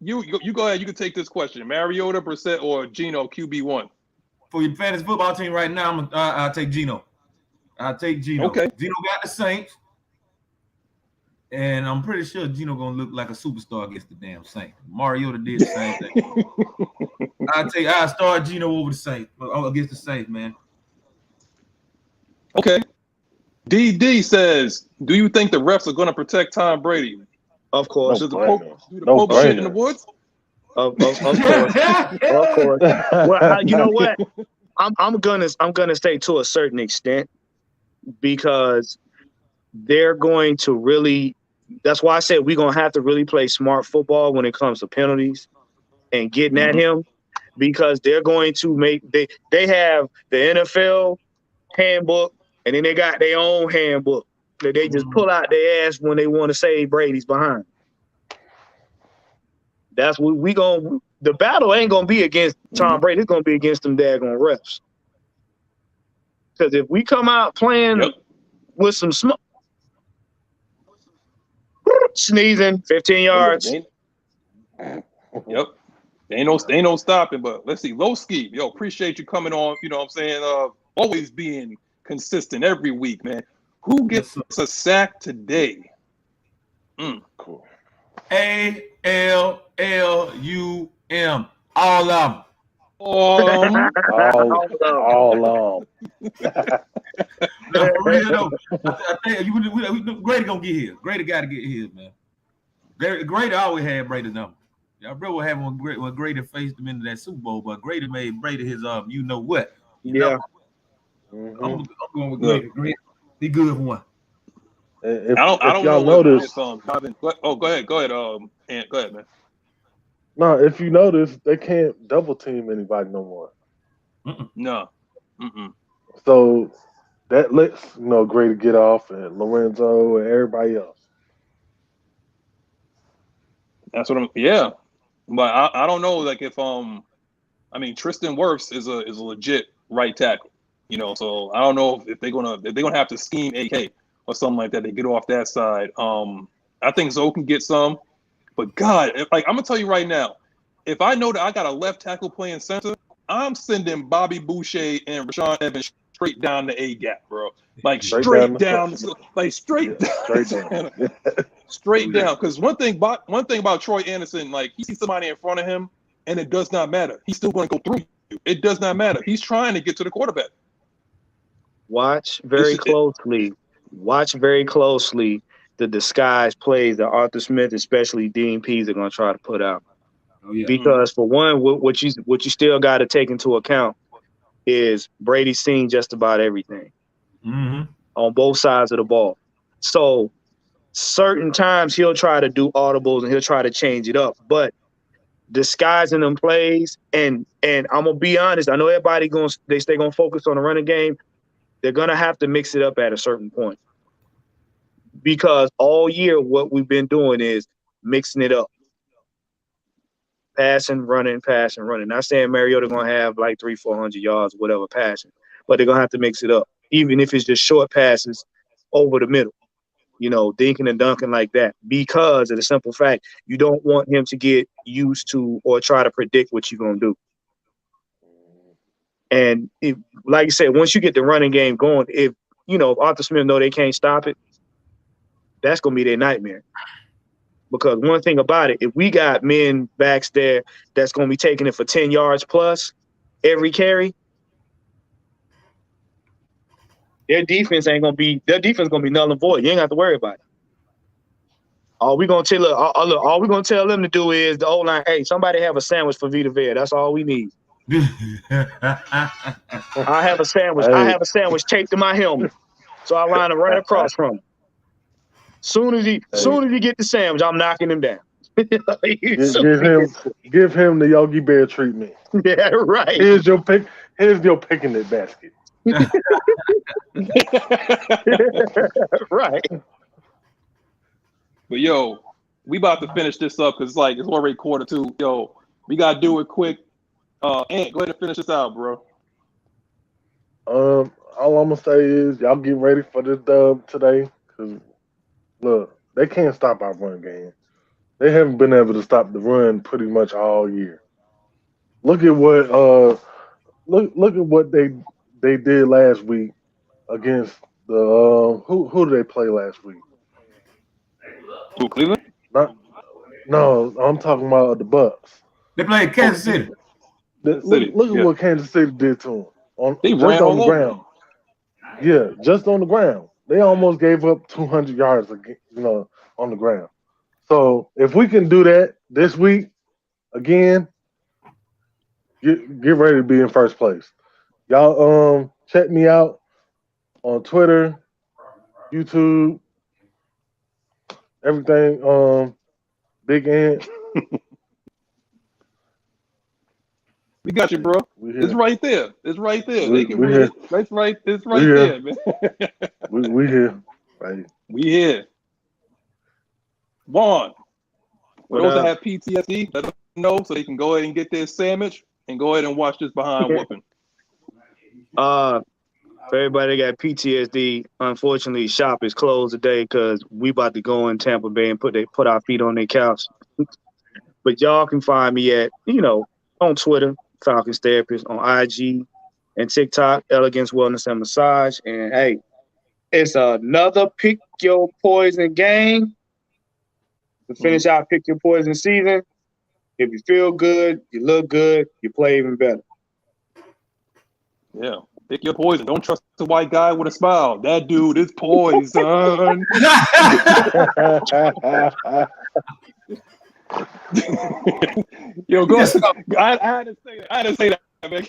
you go ahead. You can take this question: Mariota, Brissett, or Geno QB1. For your fantasy football team right now, I'll take Geno. Okay. Geno got the Saints, and I'm pretty sure Geno gonna look like a superstar against the damn Saints. Mariota did the same thing. I'll start Geno over the Saints against the Saints, man. Okay. DD says, do you think the refs are going to protect Tom Brady? Of course. Do the Pope shit in the woods? Of course. Of course. Well, you know what? I'm gonna say to a certain extent because they're going to really. That's why I said we're gonna have to really play smart football when it comes to penalties and getting at him, because they're going to they have the NFL handbook. And then they got their own handbook that they just pull out their ass when they want to save Brady's behind. That's what we going. The battle ain't gonna be against Tom Brady. It's gonna be against them daggone refs. Because if we come out playing with some smoke, sneezing, 15 yards. Yep. Ain't no stopping, but let's see. Low Ski, yo, appreciate you coming on. You know what I'm saying? Always being consistent every week, man. Who gets a sack today? Cool. ALLUM. All of them. All No, for real though. I think Grady gonna get his. Grady got to get his, man. Grady always had Brady's number. Y'all brother will have when Grady faced him into that Super Bowl, but Grady made Brady his you know what? You know? I'm going with Grady. Grady. He good for one. If I don't y'all know notice, go ahead, man. Go ahead, man. No, if you notice, they can't double team anybody no more. No. So that lets Grady get off and Lorenzo and everybody else. That's what yeah. But I don't know, like if I mean Tristan Wirfs is a legit right tackle, so I don't know if they're gonna have to scheme AK or something like that to get off that side. I think Zoe can get some, but God, I'm gonna tell you right now, if I know that I got a left tackle playing center, I'm sending Bobby Boucher and Rashawn Evans straight down the A gap, bro. Straight down. Straight down. Because one thing about Troy Anderson, he sees somebody in front of him, and it does not matter. He's still going to go through you. It does not matter. He's trying to get to the quarterback. Watch very closely the disguise plays that Arthur Smith, especially Dean Pease, are going to try to put out. Oh, yeah. Because for one, what you still got to take into account is Brady's seen just about everything on both sides of the ball. So certain times he'll try to do audibles and he'll try to change it up, but disguising them plays and I'm gonna be honest, I know everybody gonna focus on the running game. They're gonna have to mix it up at a certain point, because all year what we've been doing is mixing it up. Passing, running. Not saying Mariota gonna have 300-400 yards, whatever passing, but they're gonna have to mix it up, even if it's just short passes over the middle, dinking and dunking like that, because of the simple fact you don't want him to get used to or try to predict what you're gonna do. And if, like you said, once you get the running game going, if Arthur Smith know they can't stop it, that's gonna be their nightmare. Because one thing about it, if we got men backs there that's going to be taking it for 10 yards plus every carry, their defense going to be null and void. You ain't got to worry about it. All we're going to tell them to do is the O-line, hey, somebody have a sandwich for Vita Vea. That's all we need. I have a sandwich. I have a sandwich taped to my helmet. So I line him right across from him. Soon as he get the sandwich, I'm knocking him down. Give him the Yogi Bear treatment. Yeah, right. Here's your picking it basket. Right. But yo, we about to finish this up because it's already 1:45. Yo, we gotta do it quick. Ant, go ahead and finish this out, bro. All I'm gonna say is y'all get ready for this dub today, because look, they can't stop our run game. They haven't been able to stop the run pretty much all year. Look at what look at what they did last week against the who did they play last week? Who, Cleveland? No, I'm talking about the Bucks. They played Kansas City. Look at what Kansas City did to them. They ran on the all ground. Yeah, just on the ground. They almost gave up 200 yards, on the ground. So if we can do that this week again, get ready to be in first place. Y'all check me out on Twitter, YouTube, everything. Big Ant. We got you, bro. It's right there. They can read it. It's right here. There, man. we here. Right. We here. Juan, For those that have PTSD, let them know so they can go ahead and get their sandwich and go ahead and watch this behind whooping. For everybody that got PTSD, unfortunately, shop is closed today because we about to go in Tampa Bay and put our feet on their couch. But y'all can find me at, on Twitter, Falcons Therapist, on IG and TikTok, Elegance Wellness and Massage. And hey, it's another Pick Your Poison game to finish out Pick Your Poison season. If you feel good, you look good, you play even better. Yeah. Pick your poison. Don't trust the white guy with a smile. That dude is poison. Yo, go ahead. I had to say that. Man.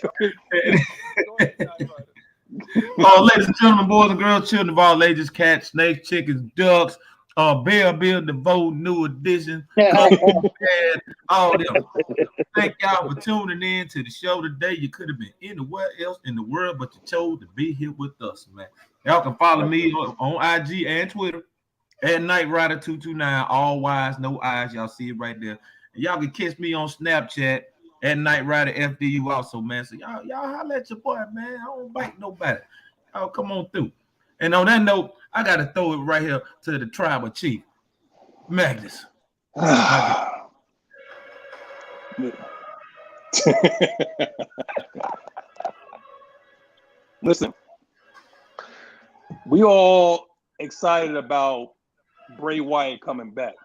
Ladies and gentlemen, boys and girls, children of all ages, cats, snakes, chickens, ducks, Bear DeVoe, new edition, all them. Thank y'all for tuning in to the show today. You could have been anywhere else in the world, but you chose to be here with us, man. Y'all can follow me on IG and Twitter at NightRider229, all Y's, no I's. Y'all see it right there. And y'all can catch me on Snapchat at NightRiderFDU also, man. So y'all holler at your boy, man. I don't bite nobody. Y'all come on through. And on that note, I got to throw it right here to the tribal chief, Magnus. Listen, we all excited about Bray Wyatt coming back.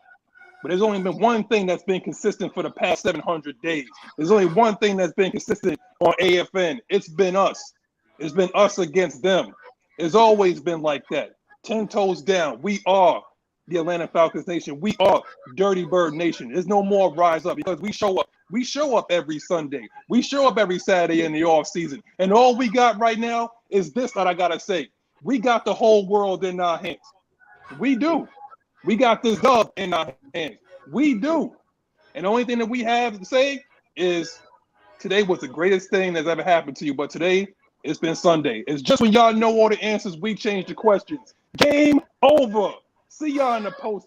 But there's only been one thing that's been consistent for the past 700 days. There's only one thing that's been consistent on AFN. It's been us. It's been us against them. It's always been like that. 10 toes down. We are the Atlanta Falcons Nation. We are Dirty Bird Nation. There's no more rise up because we show up. We show up every Sunday. We show up every Saturday in the off season. And all we got right now is this that I got to say. We got the whole world in our hands. We do. We got this dub in our hands. We do. And the only thing that we have to say is today was the greatest thing that's ever happened to you. But today, it's been Sunday. It's just when y'all know all the answers, we change the questions. Game over. See y'all in the post.